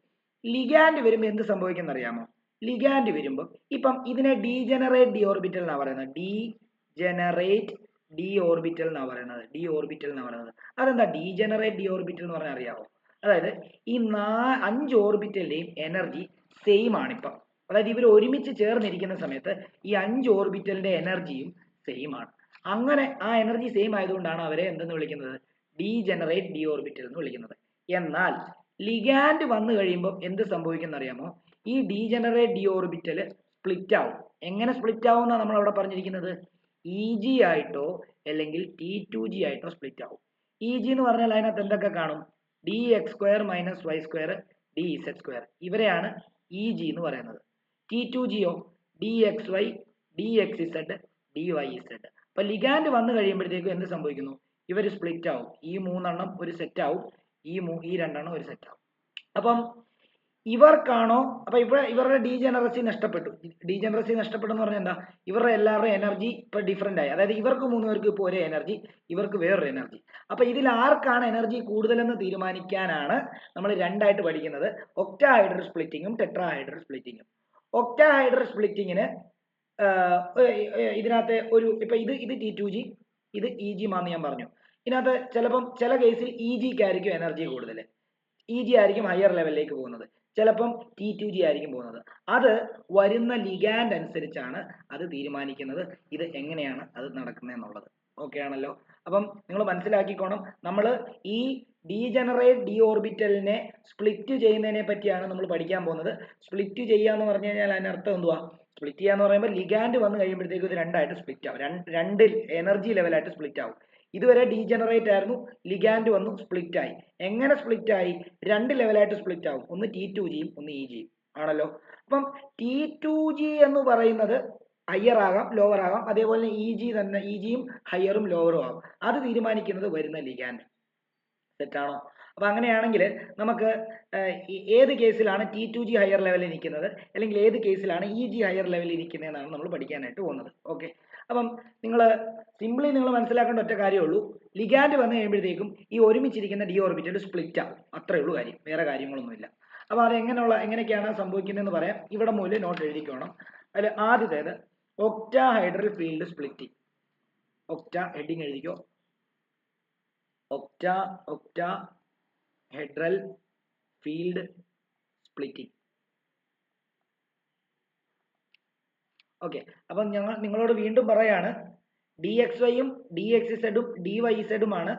ലിഗാൻഡ് വരുമ്പോൾ എന്ത് സംഭവിക്കുന്ന അറിയാമോ? ലിഗാൻഡ് വരുമ്പോൾ ഇപ്പം ഇതിനെ ഡീജനറേറ്റ് ഡി ഓർബിറ്റൽ എന്നാണ് പറയുന്നത്. ഡീജനറേറ്റ് ഡി ഓർബിറ്റൽ എന്നാണ് പറയുന്നത്. ഡി ഓർബിറ്റൽ എന്ന് പറയുന്നത് അതെന്താ ഡീജനറേറ്റ് ഡി ഓർബിറ്റൽ എന്ന് പറഞ്ഞാൽ അറിയാമോ? അതായത് ഈ 5 ഓർബിറ്റലിന്റെയും എനർജി സെയിം ആണ് ഇപ്പം. അതായത് ഇവർ ഒരുമിച്ച് ചേർന്നിരിക്കുന്ന സമയത്ത് ഈ 5 ഓർബിറ്റലിന്റെ എനർജിയും സെയിം ആണ്. അങ്ങനെ ആ എനർജി സെയിം ആയതുകൊണ്ടാണ് അവരെ എന്തെന്ന് വിളിക്കുന്നത്? ഡീജനറേറ്റ് ഡി ഓർബിറ്റൽ എന്ന് വിളിക്കുന്നത്. എന്നാൽ ലിഗാൻഡ് വന്നു കഴിയുമ്പോൾ എന്ത് സംഭവിക്കുന്ന അറിയാമോ? ഈ ഡീജനറേറ്റ് ഡി ഓർബിറ്റൽ സ്പ്ലിറ്റ് ആവും. എങ്ങനെ സ്പ്ലിറ്റ് ആവും എന്നാണ് നമ്മൾ അവിടെ പറഞ്ഞിരിക്കുന്നത്? ഇ ജി ആയിട്ടോ അല്ലെങ്കിൽ T2G ആയിട്ടോ സ്പ്ലിറ്റ് ആവും. ഇ ജി എന്ന് പറഞ്ഞാൽ അതിനകത്ത് എന്തൊക്കെ കാണും? D X square minus Y square, d z square, ഇവരെയാണ് ഇ ജി എന്ന് പറയുന്നത്. T2Gയോ d x y, d x z, d y z. അപ്പൊ ലിഗാൻഡ് വന്നു കഴിയുമ്പോഴത്തേക്കും എന്ത് സംഭവിക്കുന്നു? ഇവർ സ്പ്ലിറ്റ് ആവും. ഈ മൂന്നെണ്ണം ഒരു സെറ്റ് ആവും, ഈ രണ്ടെണ്ണം ഒരു സെറ്റ് ആവും. അപ്പം ഇവർക്കാണോ, അപ്പൊ ഇവരുടെ ഡീജനറസി നഷ്ടപ്പെട്ടു. ഡീജനറസി നഷ്ടപ്പെട്ടു എന്ന് പറഞ്ഞാൽ എന്താ? ഇവരുടെ എല്ലാവരുടെയും എനർജി ഇപ്പൊ ഡിഫറെന്റ് ആയി. അതായത് ഇവർക്ക് 3 പേർക്ക് ഇപ്പോൾ ഒരേ എനർജി, ഇവർക്ക് വേറൊരു എനർജി. അപ്പൊ ഇതിൽ ആർക്കാണ് എനർജി കൂടുതലെന്ന് തീരുമാനിക്കാനാണ് നമ്മൾ രണ്ടായിട്ട് പഠിക്കുന്നത്: ഒക്ടാഹൈഡ്രൽ സ്പ്ലിറ്റിങ്ങും ടെട്രാഹൈഡ്രൽ സ്പ്ലിറ്റിങ്ങും. ഒക്ടാഹൈഡ്രൽ സ്പ്ലിറ്റിങ്ങിന് ഇതിനകത്ത് ഇപ്പൊ ഇത് T2G, ഇത് ഇ ജി മാന്ന് ഞാൻ പറഞ്ഞു. ഇതിനകത്ത് ചിലപ്പം ചില കേസിൽ ഇ ജിക്ക് ആയിരിക്കും എനർജി കൂടുതൽ, ഇ ജി ആയിരിക്കും ഹയർ ലെവലിലേക്ക് പോകുന്നത്. ചിലപ്പം T2G ആയിരിക്കും പോകുന്നത്. അത് വരുന്ന ലിഗാൻഡ് അനുസരിച്ചാണ് അത് തീരുമാനിക്കുന്നത്, ഇത് എങ്ങനെയാണ് അത് നടക്കുന്നത് എന്നുള്ളത്. ഓക്കെ ആണല്ലോ? അപ്പം നിങ്ങൾ മനസ്സിലാക്കിക്കോണം, നമ്മൾ ഈ ഡീജനറേറ്റ് ഡി ഓർബിറ്റലിനെ സ്പ്ലിറ്റ് ചെയ്യുന്നതിനെ പറ്റിയാണ് നമ്മൾ പഠിക്കാൻ പോകുന്നത്. സ്പ്ലിറ്റ് ചെയ്യാന്ന് പറഞ്ഞു കഴിഞ്ഞാൽ അതിനർത്ഥം എന്തുവാ? സ്പ്ലിറ്റ് ചെയ്യാന്ന് പറയുമ്പോൾ ലിഗാൻഡ് വന്നു കഴിയുമ്പോഴത്തേക്കും ഇത് രണ്ടായിട്ട് സ്പ്ലിറ്റ് ആവും, രണ്ട് എനർജി ലെവലായിട്ട് സ്പ്ലിറ്റ് ആവും. ഇതുവരെ ഡീജനറേറ്റ് ആയിരുന്നു, ലിഗാൻഡ് വന്നു സ്പ്ലിറ്റ് ആയി. എങ്ങനെ സ്പ്ലിറ്റ് ആയി? രണ്ട് ലെവലായിട്ട് സ്പ്ലിറ്റ് ആവും, ഒന്ന് T2Gയും ഒന്ന് ഇ ജിയും. ആണല്ലോ. അപ്പം T2G എന്ന് പറയുന്നത് ഹയർ ആകാം ലോവർ ആകാം, അതേപോലെ EG തന്നെ, EGയും ഹയറും ലോവറും ആകും. അത് തീരുമാനിക്കുന്നത് വരുന്ന ലിഗാൻഡ്. തെറ്റാണോ? അപ്പൊ അങ്ങനെയാണെങ്കിൽ നമുക്ക് ഏത് കേസിലാണ് T2G ഹയർ ലെവലിൽ നിൽക്കുന്നത്, അല്ലെങ്കിൽ ഏത് കേസിലാണ് EG ഹയർ ലെവലിൽ ഇരിക്കുന്നതെന്നാണ് നമ്മൾ പഠിക്കാനായിട്ട് പോകുന്നത്. ഓക്കെ, അപ്പം നിങ്ങൾ സിംപ്ലി നിങ്ങൾ മനസ്സിലാക്കേണ്ട ഒറ്റ കാര്യമേ ഉള്ളൂ, ലിഗാൻഡ് വന്നു കഴിയുമ്പോഴത്തേക്കും ഈ ഒരുമിച്ചിരിക്കുന്ന ഡി ഓർബിറ്റൽ സ്പ്ലിറ്റ് ആവും, അത്രേ ഉള്ളൂ കാര്യം, വേറെ കാര്യങ്ങളൊന്നുമില്ല. അപ്പോൾ അത് എങ്ങനെയൊക്കെയാണ് സംഭവിക്കുന്നതെന്ന് പറയാം. ഇവിടെ മുതൽ നോട്ട് എഴുതിക്കോണം. അതിൽ ആദ്യത്തേത് ഒക്ടാഹൈഡ്രൽ ഫീൽഡ് സ്പ്ലിറ്റിംഗ്. ഹെഡിങ് എഴുതിക്കോ, ഒക്ടാഹെഡ്രൽ ഫീൽഡ് സ്പ്ലിറ്റിംഗ്. ഓക്കെ, അപ്പം ഞങ്ങൾ നിങ്ങളോട് വീണ്ടും പറയാണ്, DXYയും DXZും DYZുമാണ്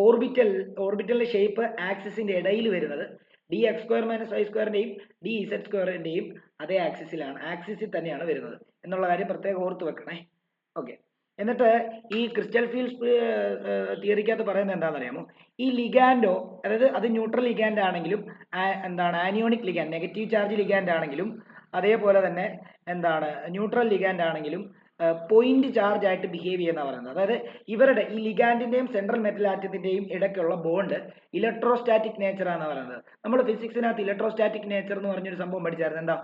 ഓർബിറ്റലിന്റെ ഷേപ്പ് ആക്സിസിന്റെ ഇടയിൽ വരുന്നത്. DX² - Y²ന്റെയും DZ²ന്റെയും അതേ ആക്സിസിൽ തന്നെയാണ് വരുന്നത് എന്നുള്ള കാര്യം പ്രത്യേകം ഓർത്ത് വെക്കണേ. ഓക്കെ, എന്നിട്ട് ഈ ക്രിസ്റ്റൽ ഫീൽഡ് തിയറിക്കകത്ത് പറയുന്നത് എന്താണെന്നറിയാമോ, ഈ ലിഗാൻഡോ, അതായത് അത് ന്യൂട്രൽ ലിഗാൻഡ് ആണെങ്കിലും എന്താണ് anionic ligand, negative charge ligand ആണെങ്കിലും, അതേപോലെ തന്നെ എന്താണ് ന്യൂട്രൽ ലിഗാൻഡ് ആണെങ്കിലും പോയിന്റ് ചാർജ് ആയിട്ട് ബിഹേവ് ചെയ്യുന്ന പറയുന്നത്. അതായത് ഇവരുടെ ഈ ലിഗാൻഡിന്റെയും സെൻട്രൽ മെറ്റൽ ആറ്റത്തിന്റെയും ഇടയ്ക്കുള്ള ബോണ്ട് ഇലക്ട്രോസ്റ്റാറ്റിക് നേച്ചർ ആണെന്ന് പറയുന്നത്. നമ്മൾ ഫിസിക്സിനകത്ത് ഇലക്ട്രോസ്റ്റാറ്റിക് നേച്ചർ എന്ന് പറഞ്ഞൊരു സംഭവം പഠിച്ചായിരുന്നു. എന്താ?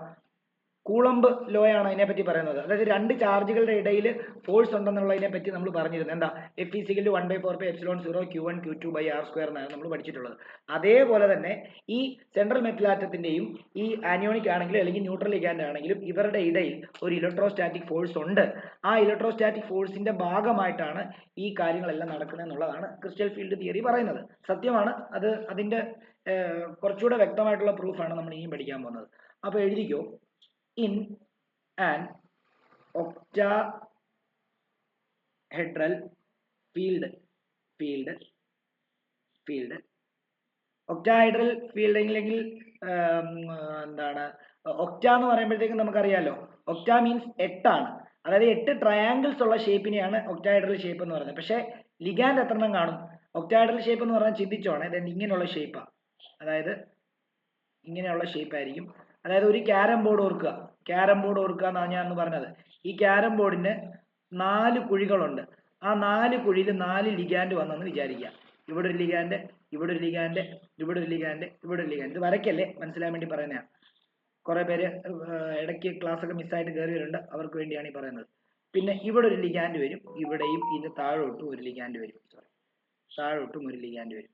കൂളംബ് ലോ ആണ് അതിനെപ്പറ്റി പറയുന്നത്. അതായത് രണ്ട് ചാർജുകളുടെ ഇടയിൽ ഫോഴ്സ് ഉണ്ടെന്നുള്ളതിനെ പറ്റി നമ്മൾ പറഞ്ഞിരുന്നു. എന്താ? F = 1/4πε0 Q1 Q2/r² എന്നാണ് നമ്മൾ പഠിച്ചിട്ടുള്ളത്. അതേപോലെ തന്നെ ഈ സെൻട്രൽ മെറ്റൽ ആറ്റത്തിന്റെയും ഈ ആനിയോണിക് ആണെങ്കിലും അല്ലെങ്കിൽ ന്യൂട്രൽ ലിഗാൻഡ് ആണെങ്കിലും ഇവരുടെ ഇടയിൽ ഒരു ഇലക്ട്രോസ്റ്റാറ്റിക് ഫോഴ്സ് ഉണ്ട്. ആ ഇലക്ട്രോസ്റ്റാറ്റിക് ഫോഴ്സിന്റെ ഭാഗമായിട്ടാണ് ഈ കാര്യങ്ങളെല്ലാം നടക്കുന്നത് എന്നുള്ളതാണ് ക്രിസ്റ്റൽ ഫീൽഡ് തിയറി പറയുന്നത്. സത്യമാണ് അത്. അതിന്റെ കുറച്ചുകൂടെ വ്യക്തമായിട്ടുള്ള പ്രൂഫാണ് നമ്മൾ ഇനിയും പഠിക്കാൻ പോകുന്നത്. അപ്പൊ എഴുതിക്കോ, in an octahedral field octahedral field അല്ലെങ്കിൽ എന്താണ് ഒക്ട എന്ന് പറയുമ്പോഴത്തേക്കും നമുക്കറിയാലോ, ഒക്ട മീൻസ് 8 ആണ്. അതായത് 8 ട്രയാങ്കിൾസ് ഉള്ള ഷേപ്പിനെയാണ് ഒക്ടാഹെഡ്രൽ ഷേപ്പ് എന്ന് പറയുന്നത്. പക്ഷേ ലിഗാൻഡ് എത്രണ്ണം കാണും? ഒക്ടാഹെഡ്രൽ ഷേപ്പ് എന്ന് പറഞ്ഞാൽ ചിന്തിച്ചോണേ, ഇങ്ങനെയുള്ള ഷേപ്പാണ്. അതായത് ഇങ്ങനെയുള്ള ഷേപ്പ് ആയിരിക്കും. അതായത് ഒരു ക്യാരം ബോർഡ് ഓർക്കുക എന്നാണ് ഞാൻ പറഞ്ഞത്. ഈ ക്യാരം ബോർഡിന് 4 കുഴികളുണ്ട്. ആ 4 കുഴിയിൽ 4 ലിഗാൻഡ് വന്നെന്ന് വിചാരിക്കുക. ഇവിടെ ഒരു ലിഗാൻഡ്, ഇവിടെ ഒരു ലിഗാൻഡ്, ഇവിടെ ഒരു ലിഗാൻഡ്, ഇവിടെ ഒരു ലിഗാൻഡ്. ഇത് വരയ്ക്കല്ലേ, മനസ്സിലാൻ വേണ്ടി പറയുന്നതാണ്. കുറെ പേര് ഇടയ്ക്ക് ക്ലാസ് ഒക്കെ മിസ്സായിട്ട് കയറി വരുന്നുണ്ട്, അവർക്ക് വേണ്ടിയാണ് ഈ പറയുന്നത്. പിന്നെ ഇവിടെ ഒരു ലിഗാൻഡ് വരും, ഇവിടെയും ഇതിന് താഴോട്ടും ഒരു ലിഗാൻഡ് വരും. താഴോട്ടും ഒരു ലിഗാൻഡ് വരും.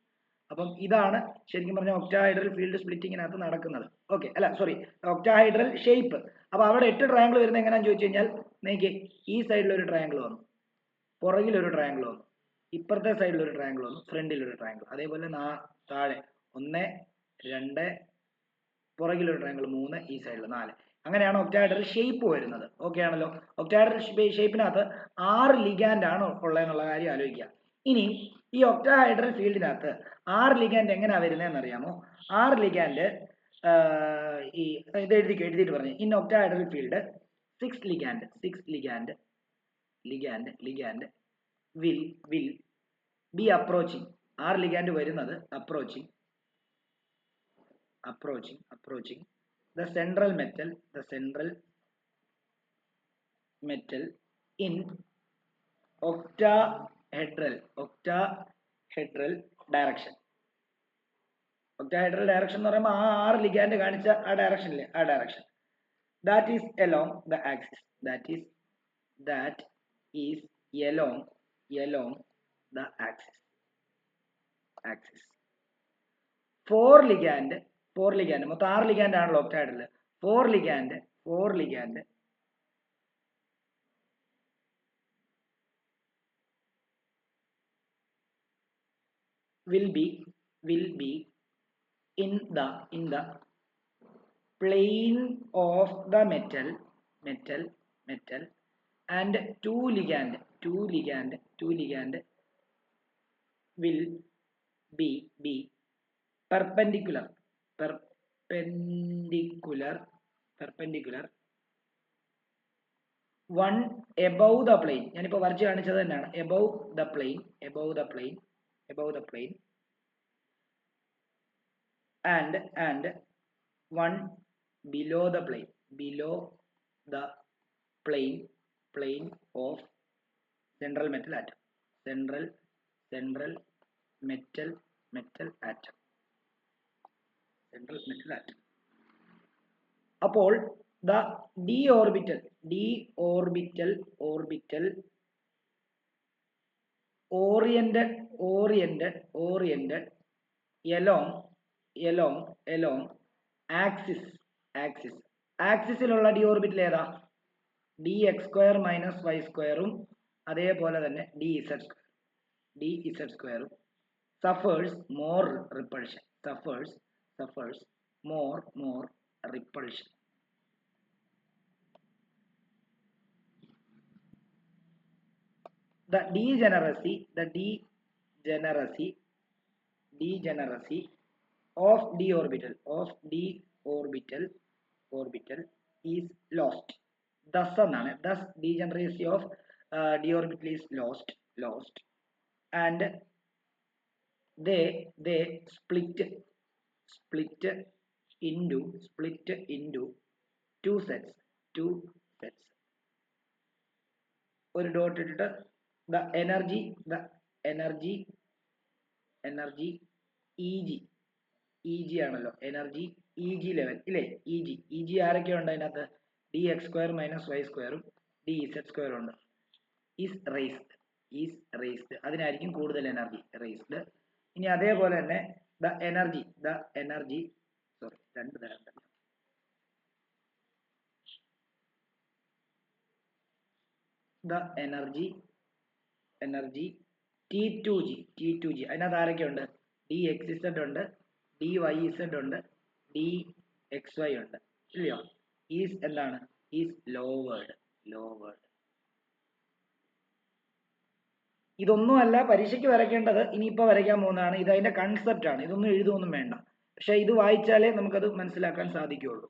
അപ്പം ഇതാണ് ശരിക്കും പറഞ്ഞ ഒക്ടാഹെഡ്രൽ ഫീൽഡ് സ്പ്ലിറ്റിങ്ങിനകത്ത് നടക്കുന്നത്. ഓക്കെ, അല്ല സോറി, ഒക്ടാഹെഡ്രൽ ഷേപ്പ്. അപ്പൊ അവിടെ 8 ട്രയാങ്കിൾ വരുന്നത് എങ്ങനെയാണെന്ന് ചോദിച്ചു കഴിഞ്ഞാൽ, നോക്കിയേ, ഈ സൈഡിൽ ഒരു ട്രയാങ്കിൾ വന്നു, പുറകിൽ ഒരു ട്രയാങ്കിൾ വന്നു, ഇപ്പുറത്തെ സൈഡിൽ ഒരു ട്രയാങ്കിൾ വന്നു, ഫ്രണ്ടിൽ ഒരു ട്രയാങ്കിൾ, അതേപോലെ താഴെ 1 2, പുറകിൽ ഒരു ട്രയാങ്കിൾ 3, ഈ സൈഡിൽ 4. അങ്ങനെയാണ് ഒക്ടാഹെഡ്രൽ ഷേപ്പ് വരുന്നത്. ഓക്കെ ആണല്ലോ. ഒക്ടാഹെഡ്രൽ ഷേപ്പിനകത്ത് 6 ലിഗാൻഡ് ആണ് ഉള്ളതെന്നുള്ള കാര്യം ആലോചിക്കുക. ഇനി ഈ ഒക്ടാഹെഡ്രൽ ഫീൽഡിനകത്ത് 6 ലിഗാൻഡ് എങ്ങനെയാ വരുന്നതെന്ന് അറിയാമോ? 6 ലിഗാൻഡ് ഈ ഇത് എഴുതിയിട്ട് പറഞ്ഞു. In octahedral field 6 ligand will be approaching. 6 ligand വരുന്നത് approaching the central metal in octahedral direction. octahedral direction എന്ന് പറയുമ്പോൾ ആ 6 ലിഗാൻഡ് കാണിച്ച ആ ഡയറക്ഷനില്ലേ, ആ direction. that is along the axis. that is along the axis. 4 ligand മൊത്തം 6 ലിഗാൻഡ് ആണല്ലോ octahedral. 4 ligand will be in the plane of the metal and 2 ligand will be perpendicular one above the plane. ഞാനിപ്പോൾ വരച്ച് കാണിച്ചത് തന്നെയാണ്. above the plane and one below the plane of central metal atom, central metal atom, central metal atom. അപ്പോൾ the d orbital oriented along axis ലുള്ള d orbital ഏതാ? dx square minus y square ഉം അതേപോലെ തന്നെ dz square suffers more repulsion, more repulsion. The degeneracy of d orbital is lost. Thus degeneracy of d orbital is lost, and they split into two sets. ഒരു dot ഇട്ടിട്ട് the energy EG ആണല്ലോ, energy EG level ഇല്ലേ? EG ആരൊക്കെ ഉണ്ട് അതിനകത്ത്? dx square minus y square ഉം dz square ഉണ്ട്. is raised അതിനായിരിക്കും കൂടുതൽ എനർജി, raised. ഇനി അതേപോലെ തന്നെ the energy രണ്ട് തരം ഉണ്ടല്ലോ. the energy T2G അതിനകത്ത് ആരൊക്കെ ഉണ്ട്? dxz ഉണ്ട്, dyz ഉണ്ട്, dxy ഉണ്ട്, ഇല്ലയോ? is എന്താണ്? is lowered. ഇതൊന്നുമല്ല പരീക്ഷയ്ക്ക് വരയ്ക്കേണ്ടത്, ഇനിയിപ്പോൾ വരയ്ക്കാൻ പോകുന്നതാണ്. ഇത് അതിന്റെ കൺസെപ്റ്റ് ആണ്, ഇതൊന്നും എഴുതൊന്നും വേണ്ട. പക്ഷെ ഇത് വായിച്ചാലേ നമുക്കത് മനസ്സിലാക്കാൻ സാധിക്കുകയുള്ളൂ.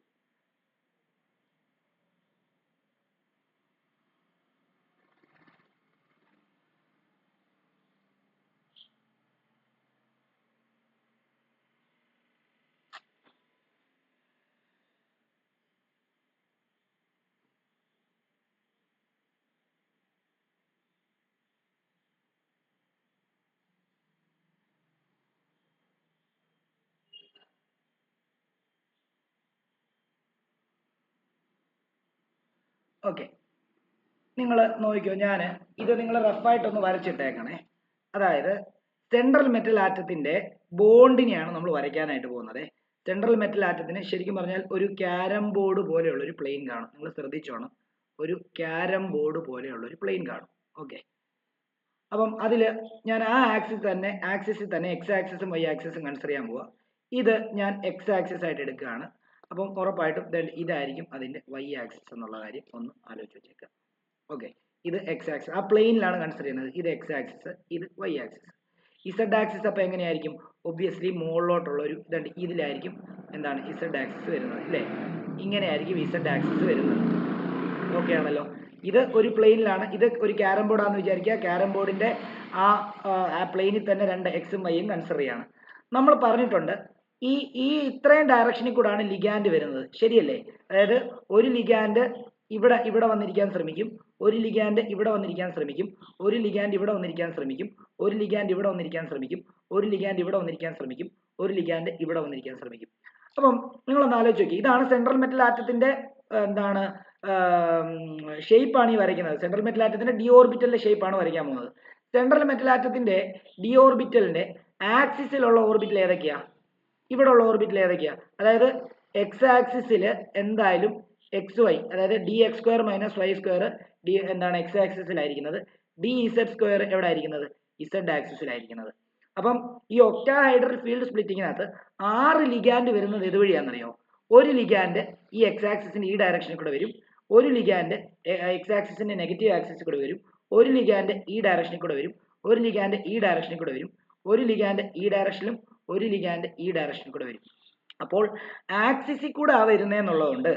ഓക്കെ, നിങ്ങൾ നോക്കിക്കോ, ഞാൻ ഇത് നിങ്ങൾ റഫായിട്ടൊന്ന് വരച്ചിട്ടേക്കണേ. അതായത് സെൻട്രൽ മെറ്റൽ ആറ്റത്തിന്റെ ബോണ്ടിനെയാണ് നമ്മൾ വരയ്ക്കാനായിട്ട് പോകുന്നത്. സെൻട്രൽ മെറ്റൽ ആറ്റത്തിന് ശരിക്കും പറഞ്ഞാൽ ഒരു ക്യാരം ബോർഡ് പോലെയുള്ള ഒരു പ്ലെയിൻ കാണും. നിങ്ങൾ ശ്രദ്ധിച്ചോണം, ഒരു ക്യാരം ബോർഡ് പോലെയുള്ള ഒരു പ്ലെയിൻ കാണും. ഓക്കെ, അപ്പം അതിൽ ഞാൻ ആ ആക്സിസിൽ തന്നെ എക്സ് ആക്സിസും വൈ ആക്സിസും കൺസിഡർ ചെയ്യാൻ പോവാ. ഇത് ഞാൻ എക്സ് ആക്സിസ് ആയിട്ട് എടുക്കുകയാണ്. അപ്പം ഉറപ്പായിട്ടും ഇതായിരിക്കും അതിന്റെ വൈ ആക്സിസ് എന്നുള്ള കാര്യം ഒന്ന് ആലോചിച്ച് വെച്ചേക്കുക. ഓക്കെ, ഇത് എക്സ് ആക്സിസ് ആ പ്ലെയിനിലാണ് കൺസിഡർ ചെയ്യുന്നത്. ഇത് എക്സ് ആക്സിസ്, ഇത് വൈ ആക്സിസ്. ഇസഡ് ആക്സിസ് അപ്പൊ എങ്ങനെയായിരിക്കും? ഒബ്വിയസ്ലി മുകളിലോട്ടുള്ള ഒരു ഇതിലായിരിക്കും എന്താണ് ഇസഡ് ആക്സിസ് വരുന്നത്, അല്ലേ? ഇങ്ങനെയായിരിക്കും ഇസഡ് ആക്സിസ് വരുന്നത്. ഓക്കെ ആണല്ലോ. ഇത് ഒരു പ്ലെയിനിലാണ്, ഇത് ഒരു ക്യാരം ബോർഡാണെന്ന് വിചാരിക്കുക. ക്യാരം ബോർഡിന്റെ ആ പ്ലെയിനിൽ തന്നെ രണ്ട് എക്സും വൈയും കൺസിഡർ ചെയ്യാണ്. നമ്മൾ പറഞ്ഞിട്ടുണ്ട് ഈ ഇത്രയും ഡയറക്ഷനിൽ കൂടാണ് ലിഗാൻഡ് വരുന്നത്, ശരിയല്ലേ? അതായത് ഒരു ലിഗാൻഡ് ഇവിടെ വന്നിരിക്കാൻ ശ്രമിക്കും, ഒരു ലിഗാൻഡ് ഇവിടെ വന്നിരിക്കാൻ ശ്രമിക്കും, ഒരു ലിഗാൻഡ് ഇവിടെ വന്നിരിക്കാൻ ശ്രമിക്കും, ഒരു ലിഗാൻഡ് ഇവിടെ വന്നിരിക്കാൻ ശ്രമിക്കും, ഒരു ലിഗാൻഡ് ഇവിടെ വന്നിരിക്കാൻ ശ്രമിക്കും, ഒരു ലിഗാൻഡ് ഇവിടെ വന്നിരിക്കാൻ ശ്രമിക്കും. അപ്പം നിങ്ങളൊന്ന് ആലോചിച്ച് നോക്കി, ഇതാണ് സെൻട്രൽ മെറ്റൽ ആറ്റത്തിന്റെ എന്താണ് ഷേപ്പാണ് ഈ വരയ്ക്കുന്നത്. സെൻട്രൽ മെറ്റൽ ആറ്റത്തിന്റെ ഡി ഓർബിറ്റലിന്റെ ഷേപ്പാണ് വരയ്ക്കാൻ പോകുന്നത്. സെൻട്രൽ മെറ്റൽ ആറ്റത്തിന്റെ ഡി ഓർബിറ്റലിന്റെ ആക്സിസിലുള്ള ഓർബിറ്റൽ ഏതൊക്കെയാ? ഇവിടെ ഉള്ള ഓർബിറ്റൽ ഏതൊക്കെയാ? അതായത് എക്സ് ആക്സിസിൽ എന്തായാലും എക്സ് വൈ, അതായത് d X square minus Y square എന്താണ് എക്സ് ആക്സിസിലായിരിക്കുന്നത്. ഡി ഇസഡ് സ്ക്വയർ എവിടെ ആയിരിക്കുന്നത്? ഇസഡ് ആക്സിസിലായിരിക്കുന്നത്. അപ്പം ഈ ഒക്ടാഹൈഡ്രൽ ഫീൽഡ് സ്പ്ലിറ്റിങ്ങിനകത്ത് 6 ലിഗാൻഡ് വരുന്നത് ഇതുവഴിയാണെന്നറിയോ? ഒരു ലിഗാൻഡ് ഈ എക്സ് ആക്സിസിന്റെ ഈ ഡയറക്ഷനിൽ കൂടെ വരും, ഒരു ലിഗാൻഡ് എക്സ് ആക്സിസിന്റെ നെഗറ്റീവ് ആക്സിസിൽ കൂടെ വരും, ഒരു ലിഗാൻഡ് ഈ ഡയറക്ഷനിൽ കൂടെ വരും, ഒരു ലിഗാൻഡ് ഈ ഡയറക്ഷനിൽ കൂടെ വരും, ഒരു ലിഗാൻഡ് ഈ ഡയറക്ഷനിലും ഒരു ലിഗാൻഡ് ഈ ഡയറക്ഷനിൽ കൂടെ വരും. അപ്പോൾ ആക്സിസിൽ കൂടെ വരുന്നതെന്നുള്ളതുകൊണ്ട്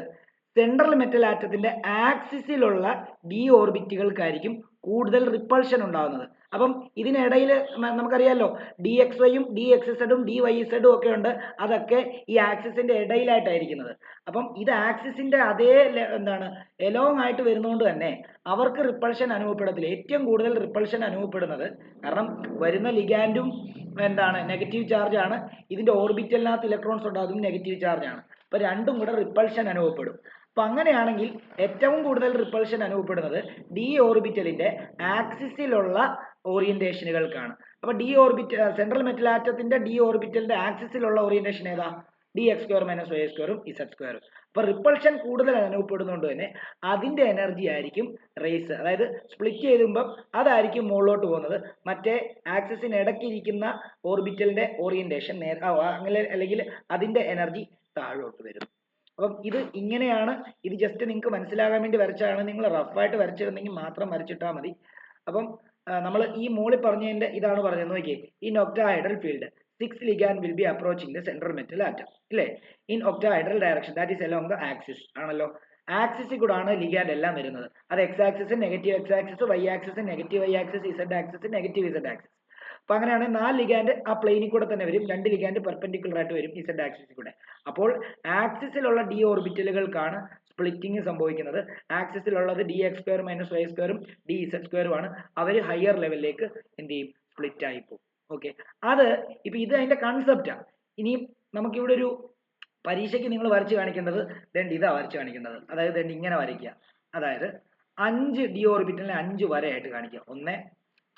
സെൻട്രൽ മെറ്റൽ ആറ്റത്തിന്റെ ആക്സിസിലുള്ള ഡി ഓർബിറ്റുകൾക്കായിരിക്കും കൂടുതൽ റിപ്പൾഷൻ ഉണ്ടാകുന്നത്. അപ്പം ഇതിനിടയിൽ നമുക്കറിയാലോ ഡി എക്സ് വൈയും ഡി എക്സ് സെഡും ഡി വൈ സെഡും ഒക്കെ ഉണ്ട്. അതൊക്കെ ഈ ആക്സിസിന്റെ ഇടയിലായിട്ടായിരിക്കുന്നത്. അപ്പം ഇത് ആക്സിസിന്റെ അതേ എന്താണ് എലോങ് ആയിട്ട് വരുന്നതുകൊണ്ട് തന്നെ അവർക്ക് റിപ്പൾഷൻ അനുഭവപ്പെടത്തില്ല. ഏറ്റവും കൂടുതൽ റിപ്പൾഷൻ അനുഭവപ്പെടുന്നത് കാരണം വരുന്ന ലിഗാൻഡും എന്താണ് നെഗറ്റീവ് ചാർജ് ആണ്, ഇതിന്റെ ഓർബിറ്റലിനകത്ത് ഇലക്ട്രോൺസ് ഉണ്ടാകും നെഗറ്റീവ് ചാർജ് ആണ്. അപ്പൊ രണ്ടും കൂടെ റിപ്പൾഷൻ അനുഭവപ്പെടും. അപ്പൊ അങ്ങനെയാണെങ്കിൽ ഏറ്റവും കൂടുതൽ റിപ്പൾഷൻ അനുഭവപ്പെടുന്നത് ഡി ഓർബിറ്റലിന്റെ ആക്സിസിലുള്ള ഓറിയന്റേഷനുകൾക്കാണ്. അപ്പൊ ഡി ഓർബിറ്റൽ സെൻട്രൽ മെറ്റൽ ആറ്റത്തിന്റെ ഡി ഓർബിറ്റലിന്റെ ആക്സിസിലുള്ള ഓറിയന്റേഷൻ ഏതാ? D X square minus Y സ്ക്വയറും ഇസഡ് സ്ക്വയറും. അപ്പൊ റിപ്പൾഷൻ കൂടുതൽ അനുഭവപ്പെടുന്നതുകൊണ്ട് തന്നെ അതിന്റെ എനർജി ആയിരിക്കും റേസ്, അതായത് സ്പ്ലിറ്റ് ചെയ്യുമ്പോൾ അതായിരിക്കും മുകളിലോട്ട് പോകുന്നത്. മറ്റേ ആക്സിസിന് ഇടയ്ക്കിരിക്കുന്ന ഓർബിറ്റലിന്റെ ഓറിയന്റേഷൻ അങ്ങനെ അല്ലെങ്കിൽ അതിന്റെ എനർജി താഴോട്ട് വരും. അപ്പം ഇത് ഇങ്ങനെയാണ്. ഇത് ജസ്റ്റ് നിങ്ങൾക്ക് മനസ്സിലാകാൻ വേണ്ടി വരച്ചതാണ്. നിങ്ങൾ റഫായിട്ട് വരച്ചിരുന്നെങ്കിൽ മാത്രം വരച്ചിട്ടാൽ മതി. അപ്പം നമ്മൾ ഈ മോളിൽ പറഞ്ഞതിന്റെ ഇതാണ് പറഞ്ഞത്. നോക്കിയേ, in octahedral field 6 ligand will be approaching the central metal atom. ഇല്ലേ? In octahedral direction that is along the axis ആണല്ലോ. ആക്സിസിൽ കൂടാണ് ലിഗാൻഡ് എല്ലാം വരുന്നത്. അത് x axis, negative x axis, y axis, negative y axis, z axis, negative z axis. അപ്പൊ അങ്ങനെയാണെങ്കിൽ 4 ligand ആ പ്ലെയിനിൽ കൂടെ തന്നെ വരും, 2 ലിഗാൻഡ് പെർപെൻഡിക്കുലർ ആയിട്ട് വരും ഇസഡ് ആക്സിസിൽ കൂടെ. അപ്പോൾ ആക്സിസിലുള്ള ഡി ഓർബിറ്റലുകൾക്കാണ് സ്പ്ലിറ്റിംഗ് സംഭവിക്കുന്നത്. ആക്സിസിലുള്ളത് d X square minus Y സ്ക്വയറും ഡി ഇസഡ് സ്ക്വയറും ആണ്. അവർ ഹയർ ലെവലിലേക്ക് എന്ത് ചെയ്യും? സ്പ്ലിറ്റ് ആയി പോകും. ഓക്കെ, അത് ഇപ്പൊ ഇത് അതിന്റെ കൺസെപ്റ്റാണ്. ഇനിയും നമുക്കിവിടെ ഒരു പരീക്ഷയ്ക്ക് നിങ്ങൾ വരച്ച് കാണിക്കേണ്ടത് ഇതാ വരച്ച് കാണിക്കേണ്ടത്. അതായത് ഇങ്ങനെ വരയ്ക്കുക. അതായത് 5 ഡി ഓർബിറ്റലിനെ 5 വരയായിട്ട് കാണിക്കുക. ഒന്ന്,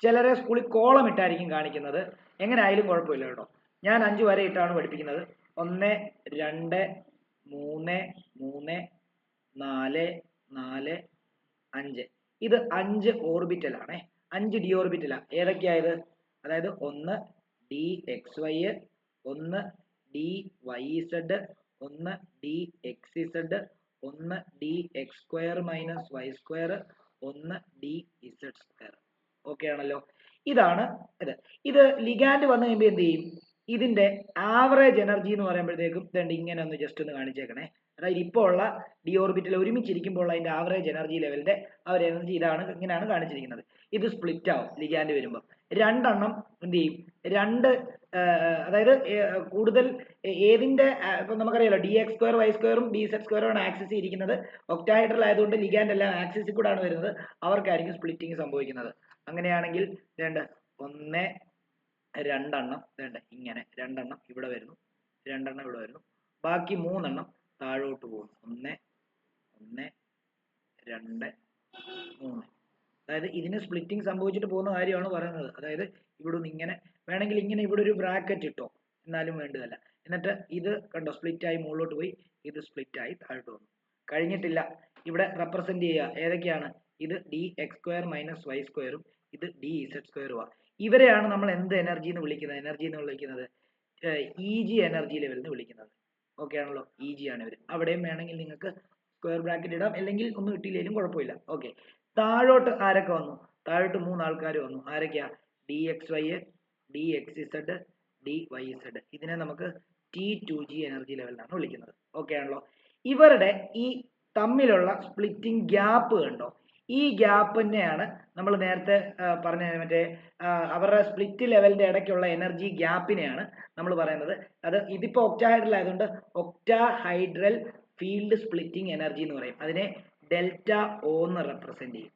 ചിലരെ സ്കൂളിൽ കോളം ഇട്ടായിരിക്കും കാണിക്കുന്നത്. എങ്ങനെ ആയാലും കുഴപ്പമില്ല കേട്ടോ. ഞാൻ 5 വര ഇട്ടാണ് പഠിപ്പിക്കുന്നത്. 1 2 3 3 4 4 5. ഇത് 5 ഓർബിറ്റൽ ആണേ, 5 ഡി ഓർബിറ്റലാണ്. ഏതൊക്കെയായത്? അതായത് 1 d x y, 1 d y z, 1 d x z, 1 d X square minus Y square, 1 d z square. Okay ആണല്ലോ. ഇതാണ് ഇത് ലിഗാൻഡ് വന്നു കഴിയുമ്പോൾ എന്ത് ചെയ്യും? ഇതിന്റെ ആവറേജ് എനർജി എന്ന് പറയുമ്പോഴത്തേക്കും ഇങ്ങനെ ഒന്ന് ജസ്റ്റ് ഒന്ന് കാണിച്ചേക്കണേ. അതായത് ഇപ്പോൾ ഉള്ള ഡി ഓർബിറ്റൽ ഒരുമിച്ചിരിക്കുമ്പോൾ അതിന്റെ ആവറേജ് എനർജി ലെവലിന്റെ ആ ഒരു എനർജി ഇങ്ങനെയാണ് കാണിച്ചിരിക്കുന്നത്. ഇത് സ്പ്ലിറ്റ് ആവും ലിഗാൻഡ് വരുമ്പോൾ. രണ്ടെണ്ണം എന്ത് ചെയ്യും? അതായത് കൂടുതൽ ഏതിന്റെ ഇപ്പൊ നമുക്കറിയാലോ ഡി എക്സ് സ്ക്വയർ വൈ സ്ക്വയറും ഡി സെഡ് സ്ക്വയറും ആണ് ആക്സിസ് ഇരിക്കുന്നത്. ഒക്ടാഹൈഡ്രൽ ആയതുകൊണ്ട് ലിഗാൻഡ് എല്ലാം ആക്സിസിൽ കൂടാണ് വരുന്നത്. അവർക്കായിരിക്കും സ്പ്ലിറ്റിംഗ് സംഭവിക്കുന്നത്. അങ്ങനെയാണെങ്കിൽ 1 2 ഇങ്ങനെ 2 ഇവിടെ വരുന്നു, 2 ഇവിടെ വരുന്നു, ബാക്കി 3 താഴോട്ട് പോകുന്നു. 1 1 2 3. അതായത് ഇതിന് സ്പ്ലിറ്റിംഗ് സംഭവിച്ചിട്ട് പോകുന്ന കാര്യമാണ് പറയുന്നത്. അതായത് ഇവിടെ നിന്ന് ഇങ്ങനെ വേണമെങ്കിൽ ഇങ്ങനെ ഇവിടെ ഒരു ബ്രാക്കറ്റ് ഇട്ടോ, എന്നാലും വേണ്ടതല്ല. എന്നിട്ട് ഇത് കണ്ടോ സ്പ്ലിറ്റ് ആയി മുകളിലോട്ട് പോയി, ഇത് സ്പ്ലിറ്റ് ആയി താഴോട്ട് വന്നു. കഴിഞ്ഞിട്ടില്ല. ഇവിടെ റെപ്രസെന്റ് ചെയ്യുക ഏതൊക്കെയാണ്? ഇത് d X square minus Y സ്ക്വയറും ഇത് ഡി ഇസഡ് സ്ക്വയറുമാണ്. ഇവരെയാണ് നമ്മൾ എന്ത് എനർജി എന്ന് വിളിക്കുന്നത്? ഇ ജി എനർജി ലെവൽ എന്ന് വിളിക്കുന്നത്. ഓക്കെ ആണല്ലോ, ഇ ജി ആണ് ഇവർ. അവിടെയും വേണമെങ്കിൽ നിങ്ങൾക്ക് സ്ക്വയർ ബ്രാക്കറ്റ് ഇടാം, അല്ലെങ്കിൽ ഒന്നും ഇട്ടില്ലെങ്കിലും കുഴപ്പമില്ല. ഓക്കെ, താഴോട്ട് ആരൊക്കെ വന്നു? താഴോട്ട് 3 ആൾക്കാർ വന്നു. ആരൊക്കെയാ? D x y, d x z, d y z. ഇതിനെ നമുക്ക് T2G എനർജി ലെവൽ എന്നാണ് വിളിക്കുന്നത്. ഓക്കെ ആണല്ലോ. ഇവരുടെ ഈ തമ്മിലുള്ള സ്പ്ലിറ്റിംഗ് ഗ്യാപ്പ് കണ്ടോ? ഈ ഗ്യാപ്പിനെയാണ് നമ്മൾ നേരത്തെ പറഞ്ഞ അവരുടെ സ്പ്ലിറ്റ് ലെവലിന്റെ ഇടയ്ക്കുള്ള എനർജി ഗ്യാപ്പിനെയാണ് നമ്മൾ പറയുന്നത്. അത് ഇതിപ്പോ ഒക്ടാഹൈഡ്രൽ ആയതുകൊണ്ട് ഒക്ടാഹൈഡ്രൽ ഫീൽഡ് സ്പ്ലിറ്റിംഗ് എനർജി എന്ന് പറയും. അതിനെ ഡെൽറ്റ ഒ എന്ന് റെപ്രസെന്റ് ചെയ്യും.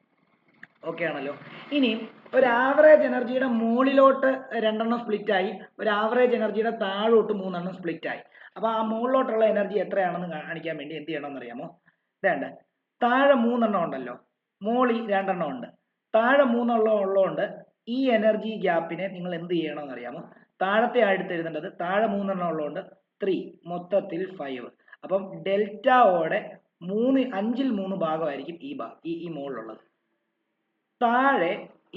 ഓക്കെ ആണല്ലോ. ഇനി ഒരു ആവറേജ് എനർജിയുടെ മുകളിലോട്ട് 2 സ്പ്ലിറ്റ് ആയി, ഒരു ആവറേജ് എനർജിയുടെ താഴോട്ട് 3 സ്പ്ലിറ്റ് ആയി. അപ്പൊ ആ മുകളിലോട്ടുള്ള എനർജി എത്രയാണെന്ന് കാണിക്കാൻ വേണ്ടി എന്ത് ചെയ്യണമെന്ന് അറിയാമോ? താഴെ 3 ഉണ്ടല്ലോ, മുകളിൽ 2 ഉണ്ട്. താഴെ 3 ഉള്ളതുകൊണ്ട് ഈ എനർജി ഗ്യാപ്പിനെ നിങ്ങൾ എന്ത് ചെയ്യണമെന്ന് അറിയാമോ? താഴത്തെ അടുത്ത് എഴുതേണ്ടത്, താഴെ 3 ഉള്ളതുകൊണ്ട് 3, മൊത്തത്തിൽ 5. അപ്പം ഡെൽറ്റ ഓടെ 5ൽ 3 ഭാഗമായിരിക്കും ഈ മുകളിലുള്ളത്. താഴെ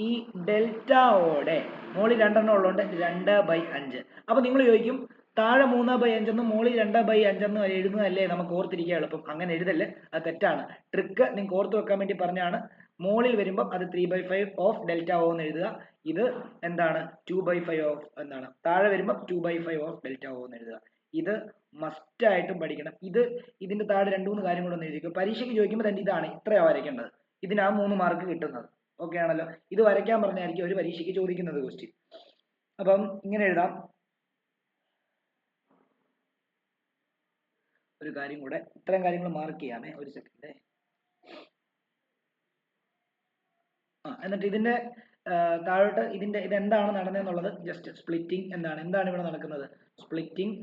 ഈ ഡെൽറ്റ ഓടെ മുകളിൽ 2 ഉള്ളതുകൊണ്ട് 2/5. അപ്പൊ നിങ്ങൾ ചോദിക്കും, താഴെ 3/5 എന്നും മുകളിൽ 2/5 എന്നും എഴുതുന്നതല്ലേ നമുക്ക് ഓർത്തിരിക്കാൻ എളുപ്പം? അങ്ങനെ എഴുതല്ലേ, അത് തെറ്റാണ്. ട്രിക്ക് നിങ്ങൾക്ക് ഓർത്ത് വെക്കാൻ വേണ്ടി പറഞ്ഞാണ്. മുകളിൽ വരുമ്പോൾ അത് 3/5 ഓഫ് ഡെൽറ്റ ഒ എന്ന് എഴുതുക. ഇത് എന്താണ്? 2/5 ഓഫ് എന്താണ്? താഴെ വരുമ്പോൾ 2/5 ഓഫ് ഡെൽറ്റ ഒ എന്ന് എഴുതുക. ഇത് മസ്റ്റ് ആയിട്ടും പഠിക്കണം. ഇതിന്റെ താഴെ 2-3 കാര്യം കൂടെ ഒന്ന് എഴുതിക്കും. പരീക്ഷയ്ക്ക് ചോദിക്കുമ്പോൾ തന്നെ ഇതാണ് ഇത്രയാണ് വരയ്ക്കേണ്ടത്. ഇതിനാ 3 മാർക്ക് കിട്ടുന്നത്. ഓക്കെ ആണല്ലോ. ഇത് വരയ്ക്കാൻ പറഞ്ഞായിരിക്കും ഒരു പരീക്ഷയ്ക്ക് ചോദിക്കുന്നത് ക്വസ്റ്റ്യൻ. അപ്പം ഇങ്ങനെ എഴുതാം. ഒരു കാര്യം കൂടെ, ഇത്രയും കാര്യങ്ങൾ മാർക്ക് ചെയ്യാമേ, ഒരു സെക്കൻഡ്. എന്നിട്ട് ഇതിന്റെ താഴോട്ട് ഇതെന്താണ് നടന്നതെന്നുള്ളത് ജസ്റ്റ് സ്പ്ലിറ്റിംഗ് എന്താണ് ഇവിടെ നടക്കുന്നത്? Splitting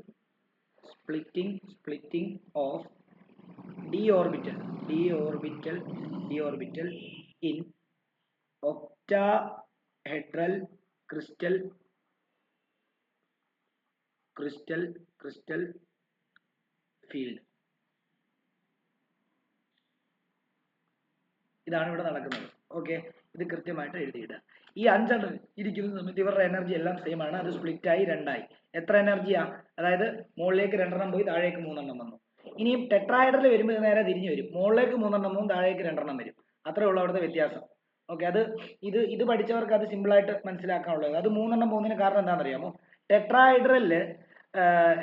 of d orbital in octahedral crystal field. ഇതാണ് ഇവിടെ നടക്കുന്നത്. ഓക്കെ, ഇത് കൃത്യമായിട്ട് എഴുതിയിടുക. ഈ 5 ഇരിക്കുന്ന സമയത്ത് ഇവരുടെ എനർജി എല്ലാം സെയിം ആണ്. അത് സ്പ്ലിറ്റ് ആയി 2 എത്ര എനർജിയാ? അതായത് മുകളിലേക്ക് 2 പോയി താഴേക്ക് 3 വന്നു. ഇനിയും ടെട്രാഹൈഡ്രൽ വരുമ്പോൾ ഇത് നേരെ തിരിഞ്ഞു വരും. മുകളിലേക്ക് 3 പോവും, താഴേക്ക് 2 വരും. അത്രേ ഉള്ളൂ അവിടുത്തെ വ്യത്യാസം. ഓക്കെ, ഇത് പഠിച്ചവർക്ക് അത് സിമ്പിൾ ആയിട്ട് മനസ്സിലാക്കാനുള്ളത്. അത് 3 പോകുന്നതിന് കാരണം എന്താണെന്ന് അറിയാമോ? ടെട്രാഹൈഡ്രലില്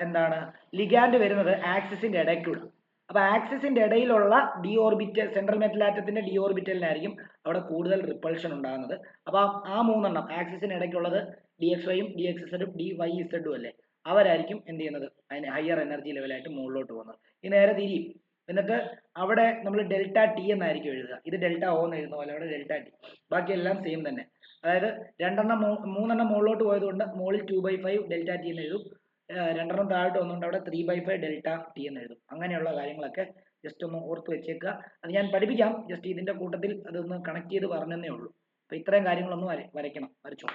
എന്താണ് ലിഗാൻഡ് വരുന്നത് ആക്സിസിന്റെ ഇടയ്ക്കൂടെ. അപ്പൊ ആക്സിസിന്റെ ഇടയിലുള്ള ഡി ഓർബിറ്റൽ, സെൻട്രൽ മെറ്റൽ ആറ്റത്തിന്റെ ഡി ഓർബിറ്റലിനായിരിക്കും അവിടെ കൂടുതൽ റിപ്പൾഷൻ ഉണ്ടാകുന്നത്. അപ്പൊ ആ 3 ആക്സിസിന് ഇടയ്ക്കുള്ളത് ഡി എക്സ് വൈയും ഡി എക്സ് സെഡും ഡി വൈ സെഡും അല്ലേ, അവരായിരിക്കും എന്ത് ചെയ്യുന്നത്? അതിന് ഹയർ എനർജി ലെവലായിട്ട് മുകളിലോട്ട് പോകുന്നത്. ഈ നേരെ തിരിയും. എന്നിട്ട് അവിടെ നമ്മൾ ഡെൽറ്റ ടി എന്നായിരിക്കും എഴുതുക. ഇത് ഡെൽറ്റ ഒ എന്ന് എഴുതുന്ന പോലെ അവിടെ ഡെൽറ്റ ടി. ബാക്കിയെല്ലാം സെയിം തന്നെ. അതായത് 3 മുകളിലോട്ട് പോയതുകൊണ്ട് മുകളിൽ 2/5 ഡെൽറ്റ ടി എന്ന് എഴുതും. 2 താഴോട്ട് വന്നുകൊണ്ട് അവിടെ 3/5 ഡെൽറ്റ ടി എന്ന് എഴുതും. അങ്ങനെയുള്ള കാര്യങ്ങളൊക്കെ ജസ്റ്റ് ഒന്ന് ഓർത്ത് വെച്ചേക്കുക. അത് ഞാൻ പഠിപ്പിക്കാം, ജസ്റ്റ് ഇതിന്റെ കൂട്ടത്തിൽ അതൊന്ന് കണക്ട് ചെയ്ത് പറഞ്ഞതേ ഉള്ളൂ. അപ്പൊ ഇത്രയും കാര്യങ്ങളൊന്ന് വരയ്ക്കണം, വരച്ചോ.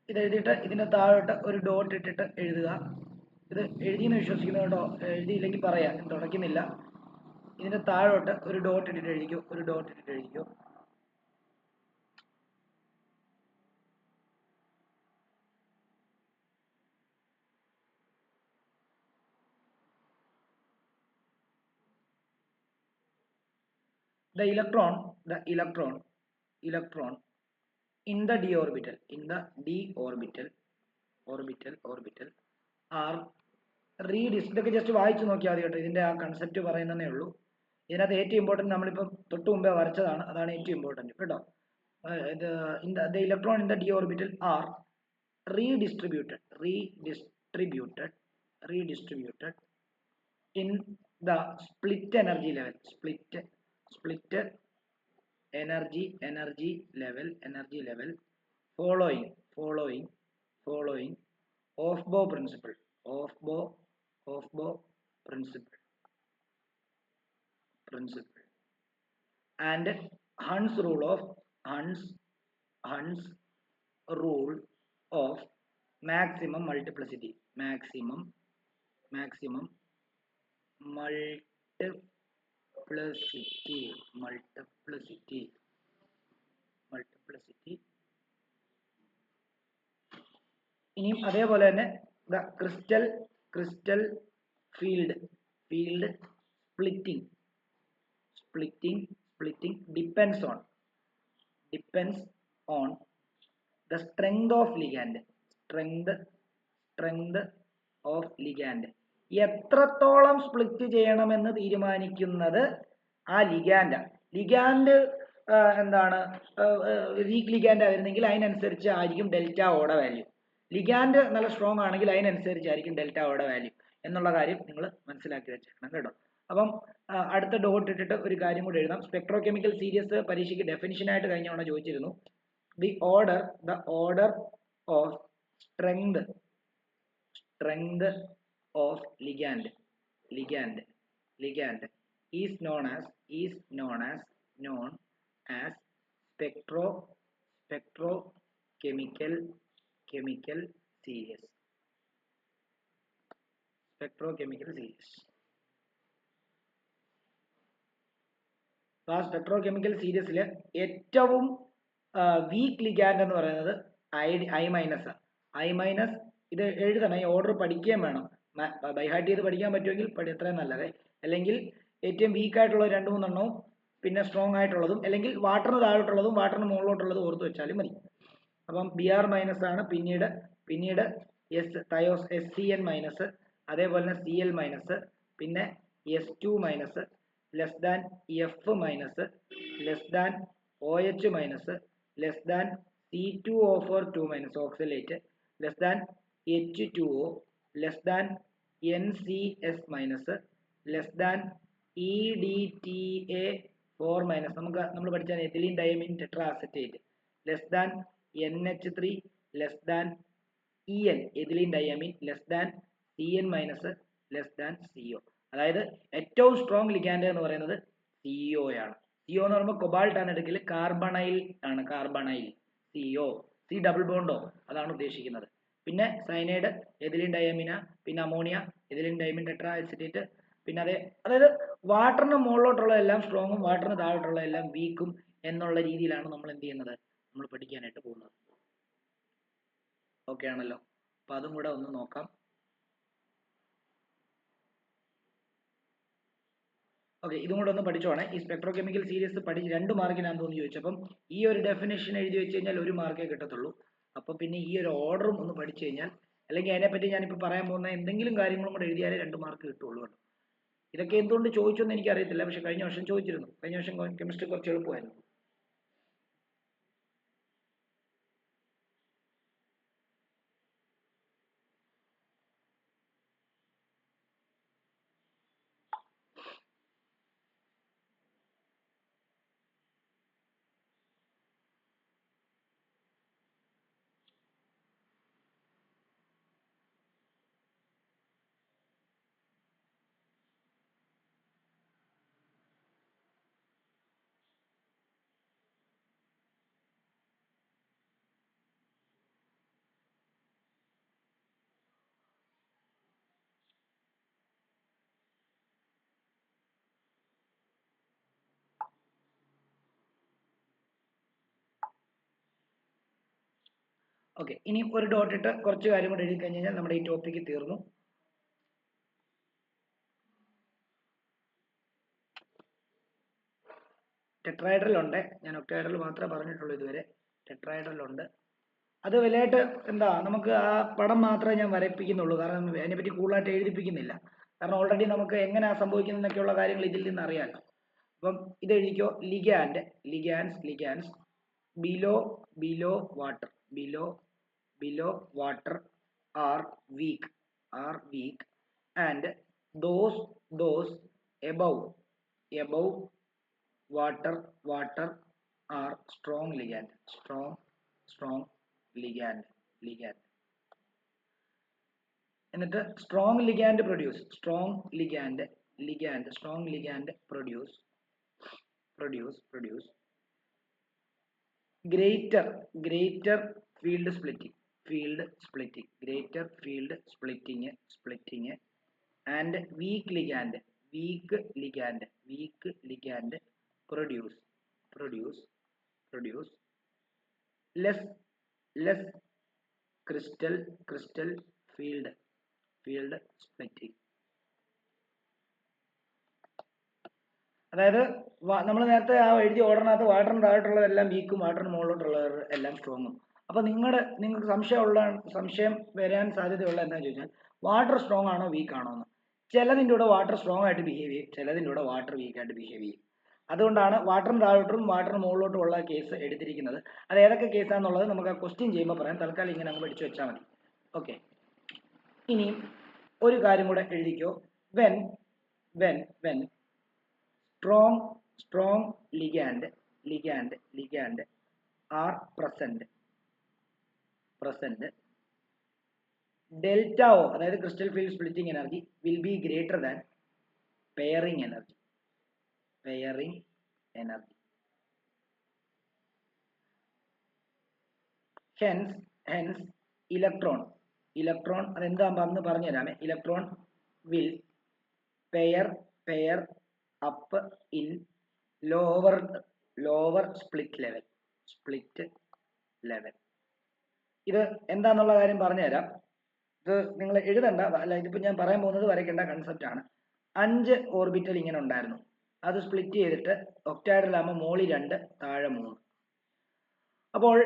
ഇത് എഴുതിയിട്ട് ഇതിന്റെ താഴോട്ട് ഒരു ഡോട്ട് ഇട്ടിട്ട് എഴുതുക. ഇത് എഴുതിയെന്ന് വിശ്വസിക്കുന്നു കേട്ടോ. എഴുതിയില്ലെങ്കിൽ പറയാം, തുടയ്ക്കുന്നില്ല. ഇതിന്റെ താഴോട്ട് ഒരു ഡോട്ട് ഇട്ടിട്ട് എഴുതിക്കോ. The electron in the d orbital are ഇതൊക്കെ ജസ്റ്റ് വായിച്ചു നോക്കിയാൽ മതി കേട്ടോ. ഇതിന്റെ ആ കൺസെപ്റ്റ് പറയുന്നതേ ഉള്ളൂ. ഇതിനകത്ത് ഏറ്റവും ഇമ്പോർട്ടൻറ്റ് നമ്മളിപ്പം തൊട്ട് മുമ്പേ വരച്ചതാണ്, അതാണ് ഏറ്റവും ഇമ്പോർട്ടൻറ്റ് കേട്ടോ. The electron in the d orbital are redistributed in the split energy level following Aufbau principle and Hund's rule of maximum multiplicity. ഇനിയും അതേപോലെ തന്നെ crystal field splitting depends on the strength of ligand. Strength of ligand. എത്രത്തോളം split ചെയ്യണമെന്ന് തീരുമാനിക്കുന്നത് ആ ligand എന്താണ് week ligand ആയിരുന്നെങ്കിൽ അതിനനുസരിച്ച് ആയിരിക്കും ഡെൽറ്റ ഓടെ വാല്യൂ. ലിഗാൻഡ് നല്ല സ്ട്രോങ് ആണെങ്കിൽ അതിനനുസരിച്ചായിരിക്കും ഡെൽറ്റ ഓടെ വാല്യൂ എന്നുള്ള കാര്യം നിങ്ങൾ മനസ്സിലാക്കി വെച്ചേക്കണം കേട്ടോ. അപ്പം അടുത്ത ഡോട്ട് ഇട്ടിട്ട് ഒരു കാര്യം കൂടി എഴുതാം. സ്പെക്ട്രോകെമിക്കൽ സീരീസ് പരീക്ഷയ്ക്ക് ഡെഫിനിഷൻ ആയിട്ട് കഴിഞ്ഞ തവണ ചോദിച്ചിരുന്നു. The order of strength of ligand is known as spectrochemical series. ആ സ്പെക്ട്രോകെമിക്കൽ സീരീസിൽ ഏറ്റവും വീക്ക് ലിഗാൻഡ് എന്ന് പറയുന്നത് I മൈനസ്. ഇത് എഴുതണം, ഈ ഓർഡർ പഠിക്കുകയും വേണം. ബൈഹാർട്ട് ചെയ്ത് പഠിക്കാൻ പറ്റുമെങ്കിൽ എത്രയും നല്ലത്. അല്ലെങ്കിൽ ഏറ്റവും വീക്ക് ആയിട്ടുള്ള 2-3 പിന്നെ സ്ട്രോങ് ആയിട്ടുള്ളതും, അല്ലെങ്കിൽ വാട്ടറിന് താഴോട്ടുള്ളതും വാട്ടറിന് മുകളിലോട്ടുള്ളതും ഓർത്ത് വെച്ചാലും മതി. അപ്പം Br മൈനസ് ആണ്. പിന്നീട് SCN മൈനസ്, അതേപോലെ തന്നെ Cl മൈനസ്, പിന്നെ S2 minus, less than F minus, less than OH minus, less than C2O4 2 minus oxalate, less than H2O, less than NCS minus, less than EDTA4 minus, നമ്മൾ പഠിച്ച ethylene diamine tetra acetate, less than NH3, less than EN ethylene diamine, less than CN minus, less than CO. അതായത് ഏറ്റവും strong ligand എന്ന് പറയുന്നത് CO ആണ്. CO എന്ന് പറയുമ്പോൾ cobalt ആണ് എടുക്കൽ, കാർബണൈൽ ആണ്. CO, C ഡബിൾ ബോണ്ടോ അതാണ് ഉദ്ദേശിക്കുന്നത്. പിന്നെ സയനൈഡ് എഥിലീൻ ഡയമീന, പിന്നെ ammonia ethylene diamine tetra acetate. പിന്നെ അതായത് വാട്ടറിന് മുകളിലോട്ടുള്ളതെല്ലാം സ്ട്രോങ്ങും വാട്ടറിന് താഴോട്ടുള്ളതെല്ലാം വീക്കും എന്നുള്ള രീതിയിലാണ് നമ്മൾ എന്ത് ചെയ്യുന്നത്, നമ്മൾ പഠിക്കാനായിട്ട് പോകുന്നത്. ഓക്കെ ആണല്ലോ. അപ്പൊ അതും കൂടെ ഒന്ന് നോക്കാം. ഓക്കെ, ഇതും കൂടെ ഒന്ന് പഠിച്ചോണേ. ഈ സ്പെക്ട്രോകെമിക്കൽ സീരീസ് പഠിച്ച് 2 മാർക്കിനാന്ന് തോന്നി ചോദിച്ചപ്പം ഈ ഒരു ഡെഫിനേഷൻ എഴുതി വെച്ച് കഴിഞ്ഞാൽ 1 മാർക്കേ കിട്ടത്തുള്ളൂ. അപ്പോൾ പിന്നെ ഈ ഒരു ഓർഡറും ഒന്ന് പഠിച്ചു കഴിഞ്ഞാൽ, അല്ലെങ്കിൽ അതിനെപ്പറ്റി ഞാനിപ്പോൾ പറയാൻ പോകുന്ന എന്തെങ്കിലും കാര്യങ്ങളും കൂടെ എഴുതിയാലേ 2 മാർക്ക് കിട്ടുള്ളൂ കേട്ടോ. ഇതൊക്കെ എന്തുകൊണ്ട് ചോദിച്ചൊന്നും എനിക്കറിയത്തില്ല, പക്ഷെ കഴിഞ്ഞ വർഷം ചോദിച്ചിരുന്നു. കഴിഞ്ഞ വർഷം കെമിസ്ട്രി കുറച്ച് എളുപ്പമായിരുന്നു. ഓക്കെ, ഇനി ഒരു ഡോട്ട് ഇട്ട് കുറച്ച് കാര്യം കൂടെ എഴുതി കഴിഞ്ഞ് കഴിഞ്ഞാൽ നമ്മുടെ ഈ ടോപ്പിക്ക് തീർന്നു. ടെട്രൈഡ്രൽ ഉണ്ട്, ഞാൻ ഒക്ടൈഡ്രൽ മാത്രമേ പറഞ്ഞിട്ടുള്ളൂ ഇതുവരെ. ടെട്രൈഡ്രൽ ഉണ്ട്. അത് വലുതായിട്ട് എന്താ, നമുക്ക് ആ പടം മാത്രമേ ഞാൻ വരപ്പിക്കുന്നുള്ളൂ, കാരണം അതിനെപ്പറ്റി കൂടുതലായിട്ട് എഴുതിപ്പിക്കുന്നില്ല. കാരണം ഓൾറെഡി നമുക്ക് എങ്ങനെയാണ് സംഭവിക്കുന്നതെന്നൊക്കെയുള്ള കാര്യങ്ങൾ ഇതിൽ നിന്ന് അറിയാമല്ലോ. അപ്പം ഇത് എഴുതിക്കോ. Ligands below water are weak and those above water are strong ligand. എന്നിട്ട് strong ligand produce greater field splitting and weak ligand produce less crystal field splitting. അതായത് നമ്മൾ നേരത്തെ ആ എഴുതിയ ഓർഡറിനകത്ത് വാട്ടറിന് താഴോട്ടുള്ളതെല്ലാം വീക്കും വാട്ടറിന് മുകളിലോട്ടുള്ളത് എല്ലാം സ്ട്രോങ്ങും. അപ്പോൾ നിങ്ങൾക്ക് സംശയം വരാൻ സാധ്യതയുള്ള എന്താണെന്ന് ചോദിച്ചാൽ വാട്ടർ സ്ട്രോങ് ആണോ വീക്ക് ആണോ എന്ന്. ചിലതിൻ്റെ കൂടെ വാട്ടർ സ്ട്രോങ് ആയിട്ട് ബിഹേവ് ചെയ്യും, ചിലതിൻ്റെ കൂടെ വാട്ടർ വീക്ക് ആയിട്ട് ബിഹേവ് ചെയ്യും. അതുകൊണ്ടാണ് വാട്ടറിന് താഴോട്ടും വാട്ടറിന് മുകളിലോട്ടും ഉള്ള കേസ് എടുത്തിരിക്കുന്നത്. അത് ഏതൊക്കെ കേസാണെന്നുള്ളത് നമുക്ക് ആ ക്വസ്റ്റ്യൻ ചെയ്യുമ്പോൾ പറയാം. തൽക്കാലം ഇങ്ങനെ അങ്ങ് പഠിച്ചു വെച്ചാൽ മതി. ഓക്കെ, ഇനി ഒരു കാര്യം കൂടെ എഴുതിക്കോ. When strong ligand are present delta O, അതായത് crystal field splitting energy will be greater than pairing energy. Hence electron അതെന്താന്ന് പറഞ്ഞു തരാമേ. Electron will pair up in lower split level. ഇത് എന്താന്നുള്ള കാര്യം പറഞ്ഞുതരാം. ഇത് നിങ്ങൾ എഴുതണ്ട, അല്ല ഇതിപ്പോൾ ഞാൻ പറയാൻ പോകുന്നത് വരയ്ക്കേണ്ട കൺസെപ്റ്റ് ആണ്. 5 ഓർബിറ്റൽ ഇങ്ങനെ ഉണ്ടായിരുന്നു. അത് സ്പ്ലിറ്റ് ചെയ്തിട്ട് ഒക്ടാഹെഡ്രലാകുമ്പോൾ മോളി 2 താഴെ 3. അപ്പോൾ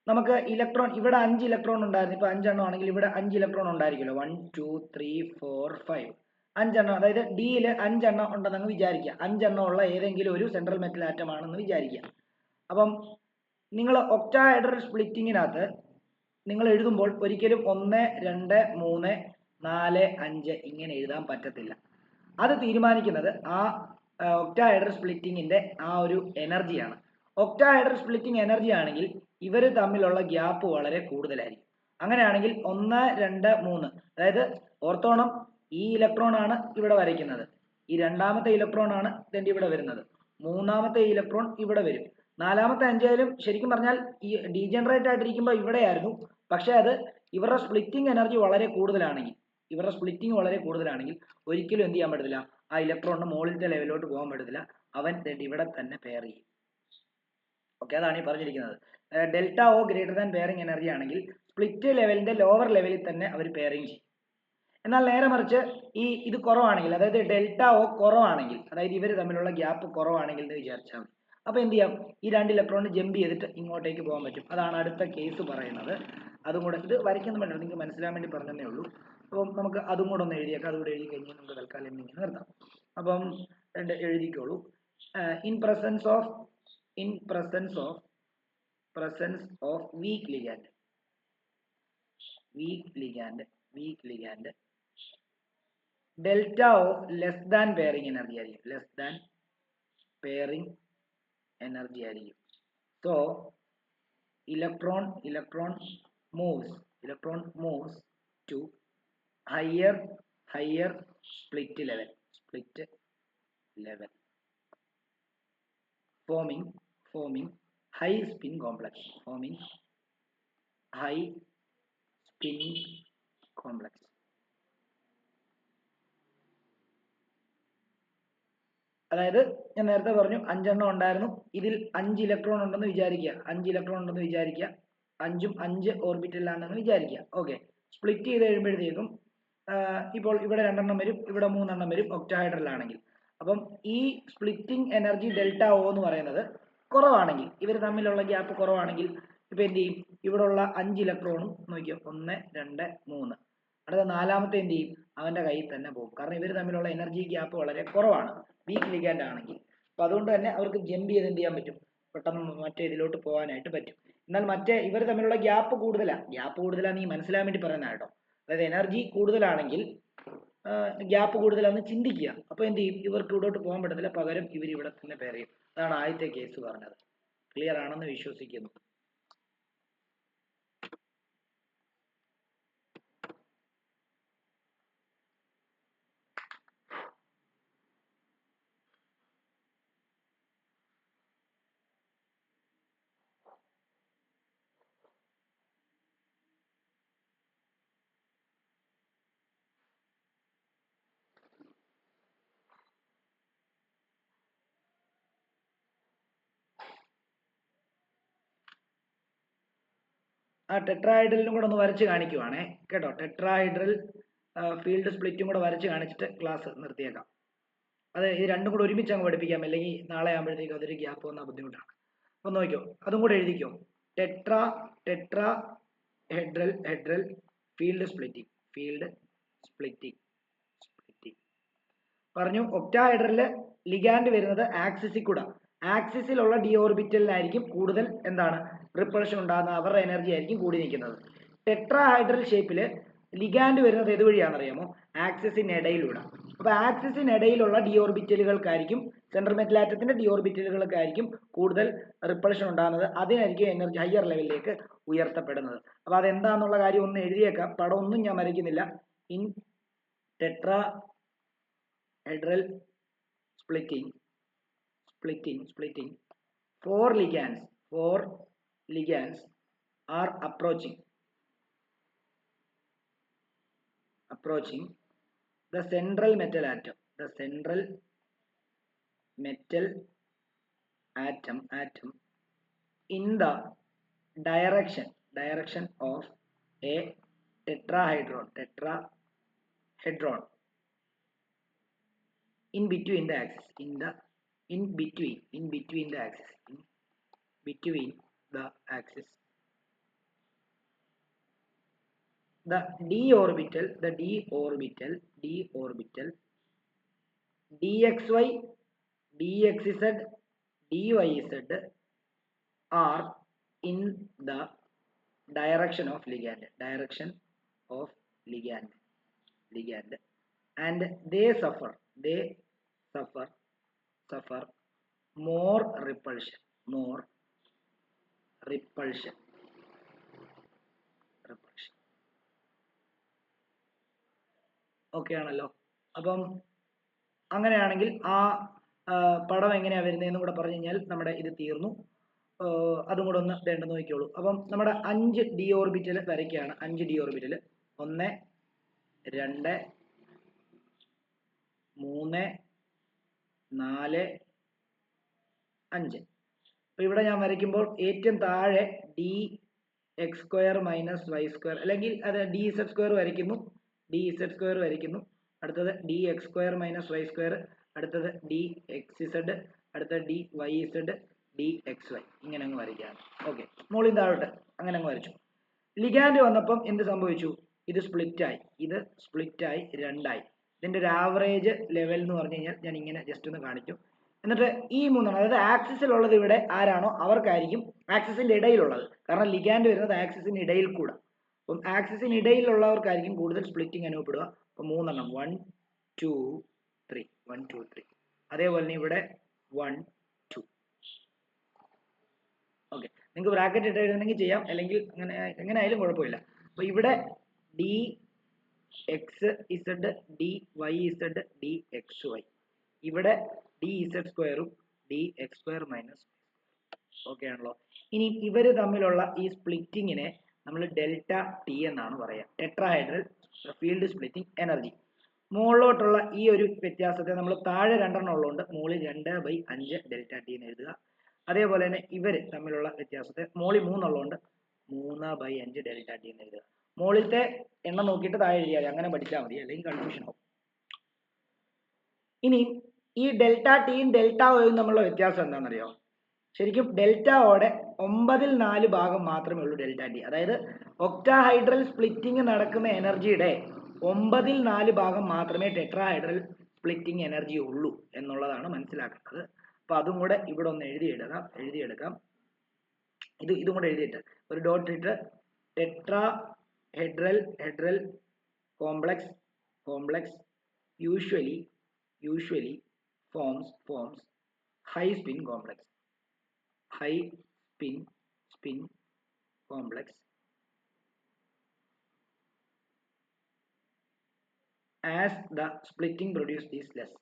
നമുക്ക് ഇലക്ട്രോൺ ഇവിടെ 5 ഇലക്ട്രോൺ ഉണ്ടായിരുന്നു. ഇപ്പോൾ 5 എണ്ണം ആണെങ്കിൽ ഇവിടെ 5 ഇലക്ട്രോൺ ഉണ്ടായിരിക്കുമല്ലോ. 1 2 3 4 5 5 എണ്ണം, അതായത് ഡിയിൽ 5 എണ്ണം ഉണ്ടെന്ന് വിചാരിക്കുക. 5 എണ്ണം ഉള്ള ഏതെങ്കിലും ഒരു സെൻട്രൽ മെറ്റൽ ആറ്റം ആണെന്ന് വിചാരിക്കുക. അപ്പം നിങ്ങൾ ഒക്ടാഹെഡ്രൽ സ്പ്ലിറ്റിങ്ങിനകത്ത് നിങ്ങൾ എഴുതുമ്പോൾ ഒരിക്കലും 1 2 3 4 5 ഇങ്ങനെ എഴുതാൻ പറ്റത്തില്ല. അത് തീരുമാനിക്കുന്നത് ആ ഒക്ടാഹെഡ്രൽ സ്പ്ലിറ്റിങ്ങിന്റെ ആ ഒരു എനർജിയാണ്. ഒക്ടാഹെഡ്രൽ സ്പ്ലിറ്റിംഗ് എനർജി ആണെങ്കിൽ ഇവർ തമ്മിലുള്ള ഗ്യാപ്പ് വളരെ കൂടുതലായിരിക്കും. അങ്ങനെയാണെങ്കിൽ 1 2 3, അതായത് ഓർത്തോണം, ഈ ഇലക്ട്രോൺ ആണ് ഇവിടെ വരയ്ക്കുന്നത്, ഈ രണ്ടാമത്തെ ഇലക്ട്രോൺ ആണ് ഇതിന്റെ ഇവിടെ വരുന്നത്, മൂന്നാമത്തെ ഇലക്ട്രോൺ ഇവിടെ വരും, നാലാമത്തെ അഞ്ചായാലും ശരിക്കും പറഞ്ഞാൽ ഈ ഡീജനറേറ്റ് ആയിട്ടിരിക്കുമ്പോൾ ഇവിടെയായിരുന്നു. പക്ഷെ അത് ഇവരുടെ സ്പ്ലിറ്റിംഗ് എനർജി വളരെ കൂടുതലാണെങ്കിൽ ഒരിക്കലും എന്ത് ചെയ്യാൻ പറ്റത്തില്ല, ആ ഇലക്ട്രോണിന് മുകളിലത്തെ ലെവലിലോട്ട് പോകാൻ പറ്റത്തില്ല. അവൻ ഇവിടെ തന്നെ പെയർ ചെയ്യും. ഓക്കെ, അതാണ് ഈ പറഞ്ഞിരിക്കുന്നത്. Delta O greater than pairing energy ആണെങ്കിൽ സ്പ്ലിറ്റ് ലെവലിന്റെ ലോവർ ലെവലിൽ തന്നെ അവർ പെയറിംഗ് ചെയ്യും. എന്നാൽ നേരെ മറിച്ച് ഇത് കുറവാണെങ്കിൽ, അതായത് ഡെൽറ്റ ഒ കുറവാണെങ്കിൽ, അതായത് ഇവർ തമ്മിലുള്ള ഗ്യാപ്പ് കുറവാണെങ്കിൽ എന്ന് വിചാരിച്ചാൽ മതി. അപ്പോൾ എന്ത് ചെയ്യാം, ഈ 2 ഇലക്ട്രോൺ ജമ്പ് ചെയ്തിട്ട് ഇങ്ങോട്ടേക്ക് പോകാൻ പറ്റും. അതാണ് അടുത്ത കേസ് പറയുന്നത്. അതും കൂടെ ഇത് വരയ്ക്കുന്ന വേണ്ട, നിങ്ങൾക്ക് മനസ്സിലാൻ വേണ്ടി പറഞ്ഞതേ ഉള്ളൂ. അപ്പം നമുക്ക് അതും കൂടെ ഒന്ന് എഴുതിയേക്കാം. അതുകൂടെ എഴുതി കഴിഞ്ഞാൽ നമുക്ക് തൽക്കാലം ഇങ്ങനെ നിർത്താം. അപ്പം എഴുതിക്കോളൂ. In presence of weak ligand delta O less than pairing energy ആയിരിക്കും. So electron moves to higher split level forming high spin complex. അതായത് ഞാൻ നേരത്തെ പറഞ്ഞു 5 എണ്ണം ഉണ്ടായിരുന്നു. ഇതിൽ 5 ഇലക്ട്രോൺ ഉണ്ടെന്ന് വിചാരിക്കുക. 5ഉം 5 ഓർബിറ്റലിലാണെന്ന് വിചാരിക്കുക. ഓക്കെ, സ്പ്ലിറ്റ് ചെയ്ത് കഴിയുമ്പോഴത്തേക്കും ഇപ്പോൾ ഇവിടെ 2 എണ്ണം വരും, ഇവിടെ 3 എണ്ണം വരും ഒക്ടാഹെഡ്രലാണെങ്കിൽ. അപ്പം ഈ സ്പ്ലിറ്റിംഗ് എനർജി ഡെൽറ്റ ഒ എന്ന് പറയുന്നത് കുറവാണെങ്കിൽ, ഇവർ തമ്മിലുള്ള ഗ്യാപ്പ് കുറവാണെങ്കിൽ ഇപ്പൊ എന്ത് ചെയ്യും, ഇവിടെ ഉള്ള 5 ഇലക്ട്രോണും നോക്കിയോ, 1 2 3, അടുത്ത നാലാമത്തെ എന്ത് ചെയ്യും, അവന്റെ കയ്യിൽ തന്നെ പോകും. കാരണം ഇവർ തമ്മിലുള്ള എനർജി ഗ്യാപ്പ് വളരെ കുറവാണ് വീക്ക് ലിഗാൻഡ് ആണെങ്കിൽ. അപ്പൊ അതുകൊണ്ട് തന്നെ അവർക്ക് ജമ്പ് ചെയ്ത് എന്ത് ചെയ്യാൻ പറ്റും, പെട്ടെന്ന് മറ്റേ ഇതിലോട്ട് പോകാനായിട്ട് പറ്റും. എന്നാൽ മറ്റേ ഇവർ തമ്മിലുള്ള ഗ്യാപ്പ് കൂടുതലാന്ന് നീ മനസ്സിലാൻ വേണ്ടി പറയുന്ന കേട്ടോ. അതായത് എനർജി കൂടുതലാണെങ്കിൽ ഗ്യാപ്പ് കൂടുതലാന്ന് ചിന്തിക്കുക. അപ്പൊ എന്ത് ചെയ്യും, ഇവർക്ക് ഇവിടോട്ട് പോകാൻ പറ്റത്തില്ല, പകരം ഇവർ ഇവിടെ തന്നെ പെയർ ചെയ്യും. അതാണ് ആദ്യത്തെ കേസ് പറഞ്ഞത്. ക്ലിയർ ആണെന്ന് വിശ്വസിക്കുന്നു. ആ ടെട്രാഹൈഡ്രലിനും കൂടെ ഒന്ന് വരച്ച് കാണിക്കുവാണേ കേട്ടോ. ടെട്രാഹൈഡ്രൽ ഫീൽഡ് സ്പ്ലിറ്റും കൂടെ വരച്ച് കാണിച്ചിട്ട് ക്ലാസ് നിർത്തിയേക്കാം. അത് ഇത് രണ്ടും കൂടെ ഒരുമിച്ച് അങ്ങ് പഠിപ്പിക്കാം, അല്ലെങ്കിൽ നാളെ ആകുമ്പോഴത്തേക്കും അതൊരു ഗ്യാപ്പ് വന്നാൽ ബുദ്ധിമുട്ടാണ്. അപ്പം നോക്കിയോ, അതും കൂടെ എഴുതിക്കോ. ടെട്രാഹെഡ്രൽ ഫീൽഡ് സ്പ്ലിറ്റിംഗ് പറഞ്ഞു. ഒക്ടാഹൈഡ്രലില് ലിഗാൻഡ് വരുന്നത് ആക്സിസിൽ കൂടെ, ആക്സിസിലുള്ള ഡി ഓർബിറ്റലിനായിരിക്കും കൂടുതൽ എന്താണ് റിപ്പൾഷൻ ഉണ്ടാകുന്നത്, അവരുടെ എനർജി ആയിരിക്കും കൂടി നിൽക്കുന്നത്. ടെട്രാഹൈഡ്രൽ ഷേപ്പില് ലിഗാൻഡ് വരുന്നത് ഏതുവഴിയാണെന്നറിയാമോ? ആക്സിസിനിടയിലൂടെ. അപ്പൊ ആക്സിസിനിടയിലുള്ള ഡി ഓർബിറ്റലുകൾക്കായിരിക്കും, സെൻട്രൽ മെറ്റൽ ആറ്റത്തിന്റെ ഡി ഓർബിറ്റലുകൾക്കായിരിക്കും കൂടുതൽ റിപ്പൾഷൻ ഉണ്ടാകുന്നത്, അതിനായിരിക്കും എനർജി ഹയർ ലെവലിലേക്ക് ഉയർത്തപ്പെടുന്നത്. അപ്പൊ അതെന്താന്നുള്ള കാര്യം ഒന്ന് എഴുതിയേക്കാം, പടം ഒന്നും ഞാൻ വരയ്ക്കുന്നില്ല. In tetrahedral splitting four ligands are approaching the central metal atom in the direction of a tetrahedron in between the axis, in between the axis. The d orbital dxy, dxz, dyz are in the direction of ligand, and they suffer more repulsion. Okay ആണല്ലോ. അപ്പം അങ്ങനെയാണെങ്കിൽ ആ പടം എങ്ങനെയാ വരുന്നതെന്ന് കൂടെ പറഞ്ഞു കഴിഞ്ഞാൽ നമ്മുടെ ഇത് തീർന്നു. അതും കൂടെ ഒന്ന് വേണ്ട നോക്കിക്കോളൂ. അപ്പം നമ്മുടെ 5 ഡി ഓർബിറ്റൽ വരയ്ക്കുകയാണ്. 5 ഡി ഓർബിറ്റൽ 1 2 3 4 5. അപ്പൊ ഇവിടെ ഞാൻ വരയ്ക്കുമ്പോൾ ഏറ്റവും താഴെ d X square minus Y square, അല്ലെങ്കിൽ അത് ഡി ഇസഡ് സ്ക്വയർ വരയ്ക്കുന്നു. അടുത്തത് d X square minus Y square, അടുത്തത് ഡി എക്സ് ഇസഡ്, അടുത്തത് d y z, d x y. ഇങ്ങനെ അങ്ങ് വരയ്ക്കുകയാണ്. ഓക്കെ, മുകളിൽ താഴോട്ട് അങ്ങനെ അങ്ങ് വരച്ചു. ലിഗാൻഡ് വന്നപ്പം എന്ത് സംഭവിച്ചു? ഇത് സ്പ്ലിറ്റായി രണ്ടായി. ഇതിന്റെ ഒരു ആവറേജ് ലെവൽ എന്ന് പറഞ്ഞു കഴിഞ്ഞാൽ ഞാൻ ഇങ്ങനെ ജസ്റ്റ് ഒന്ന് കാണിക്കും. എന്നിട്ട് ഈ മൂന്നെണ്ണം, അതായത് ആക്സിസിലുള്ളത് ഇവിടെ ആരാണോ അവർക്കായിരിക്കും ആക്സിസിന്റെ ഇടയിലുള്ളത്, കാരണം ലിഗാൻഡ് വരുന്നത് ആക്സിസിന് ഇടയിൽ കൂടെ. അപ്പം ആക്സിസിന് ഇടയിലുള്ളവർക്കായിരിക്കും കൂടുതൽ സ്പ്ലിറ്റിംഗ് അനുഭവപ്പെടുക. അപ്പം 3 എണ്ണം 1 2 3. അതേപോലെ തന്നെ ഇവിടെ 1 2. ഓക്കെ, നിങ്ങൾക്ക് ബ്രാക്കറ്റ് ഇട്ട് എഴുതണമെങ്കിൽ ചെയ്യാം, അല്ലെങ്കിൽ അങ്ങനെ എങ്ങനെ ആയാലും കുഴപ്പമില്ല. അപ്പൊ ഇവിടെ d x z, d y z, d x y, ഇവിടെ ഡി ഇസഡ് സ്ക്വയറും d X square minus. Okay ആണല്ലോ. ഇനി ഇവര് തമ്മിലുള്ള ഈ സ്പ്ലിറ്റിങ്ങിനെ നമ്മൾ ഡെൽറ്റ ടി എന്നാണ് പറയുക, ടെട്രാഹൈഡ്രൽ ഫീൽഡ് സ്പ്ലിറ്റിംഗ് എനർജി. മുകളിലോട്ടുള്ള ഈ ഒരു വ്യത്യാസത്തെ നമ്മൾ താഴെ 2 എണ്ണം ഉള്ളതുകൊണ്ട് മുകളിൽ 2/5 ഡെൽറ്റ ടി എന്ന് എഴുതുക. അതേപോലെ തന്നെ ഇവർ തമ്മിലുള്ള വ്യത്യാസത്തെ മുകളിൽ 3 ഉള്ളതുകൊണ്ട് 3/5 ഡെൽറ്റ ടി എന്ന് എഴുതുക. മുകളിലത്തെ എണ്ണം നോക്കിയിട്ട് താഴെ എഴുതിയാൽ അങ്ങനെ പഠിച്ചാൽ മതി, അല്ലെങ്കിൽ കൺഫ്യൂഷൻ ആവും. ഇനി ഈ ഡെൽറ്റ ടിയും ഡെൽറ്റ ഒയും തമ്മിലുള്ള വ്യത്യാസം എന്താണെന്നറിയോ? ശരിക്കും ഡെൽറ്റ ഓടെ 9/4 ഭാഗം മാത്രമേ ഉള്ളൂ ഡെൽറ്റ ടി. അതായത് ഒക്ടാഹൈഡ്രൽ സ്പ്ലിറ്റിംഗ് നടക്കുന്ന എനർജിയുടെ 9/4 ഭാഗം മാത്രമേ ടെട്രാഹൈഡ്രൽ സ്പ്ലിറ്റിംഗ് എനർജി ഉള്ളൂ എന്നുള്ളതാണ് മനസ്സിലാക്കേണ്ടത്. അപ്പൊ അതും കൂടെ ഇവിടെ ഒന്ന് എഴുതിയെടുക്കാം. ഇതും കൂടെ എഴുതിയിട്ട് ഒരു ഡോട്ട് ഇട്ട് tetrahedral complex usually forms high spin complex as the splitting produced is less.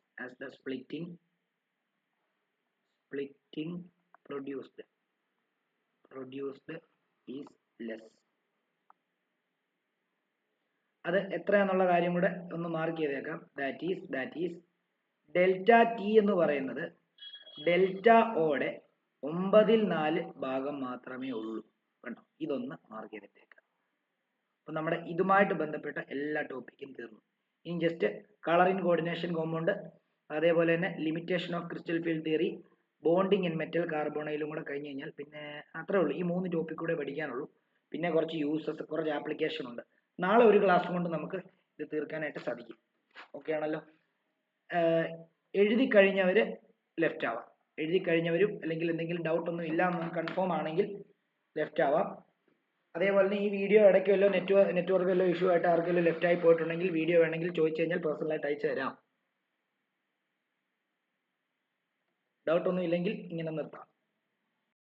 അത് എത്രയാന്നുള്ള കാര്യം കൂടെ ഒന്ന് മാർക്ക് ചെയ്തേക്കാം. ദാറ്റ് ഈസ് ഡെൽറ്റ ടി എന്ന് പറയുന്നത് ഡെൽറ്റ ഓടെ 9/4 ഭാഗം മാത്രമേ ഉള്ളൂ. കണ്ടോ, ഇതൊന്ന് മാർക്ക് ചെയ്തിട്ടേക്കാം. അപ്പൊ നമ്മുടെ ഇതുമായിട്ട് ബന്ധപ്പെട്ട എല്ലാ ടോപ്പിക്കും തീർന്നു. ഇനി just colour in coordination compound, അതേപോലെ തന്നെ limitation of crystal field theory, bonding in metal കാർബോണൈലും കൂടെ കഴിഞ്ഞ് കഴിഞ്ഞാൽ പിന്നെ അത്രേ ഉള്ളൂ. ഈ 3 ടോപ്പിക് കൂടെ പഠിക്കാനുള്ളൂ. പിന്നെ കുറച്ച് യൂസസ്, കുറച്ച് ആപ്ലിക്കേഷൻ ഉണ്ട്. നാളെ ഒരു ക്ലാസ് കൊണ്ട് നമുക്ക് ഇത് തീർക്കാനായിട്ട് സാധിക്കും. ഓക്കെ ആണല്ലോ? എഴുതി കഴിഞ്ഞവര് ലെഫ്റ്റ് ആവാം. എഴുതി കഴിഞ്ഞവരും അല്ലെങ്കിൽ എന്തെങ്കിലും ഡൗട്ട് ഒന്നും ഇല്ല എന്ന് കൺഫേം ആണെങ്കിൽ ലെഫ്റ്റ് ആവാം. അതേപോലെ തന്നെ ഈ വീഡിയോ ഇടയ്ക്ക് വല്ലോ നെറ്റ്വർക്ക് വല്ലോ ഇഷ്യൂ ആയിട്ട് ആർക്കെങ്കിലും ലെഫ്റ്റ് ആയി പോയിട്ടുണ്ടെങ്കിൽ വീഡിയോ വേണമെങ്കിൽ ചോദിച്ചു കഴിഞ്ഞാൽ പേഴ്സണലായിട്ട് അയച്ചു തരാം. ഡൗട്ട് ഒന്നും ഇല്ലെങ്കിൽ ഇങ്ങനെ നിർത്താം.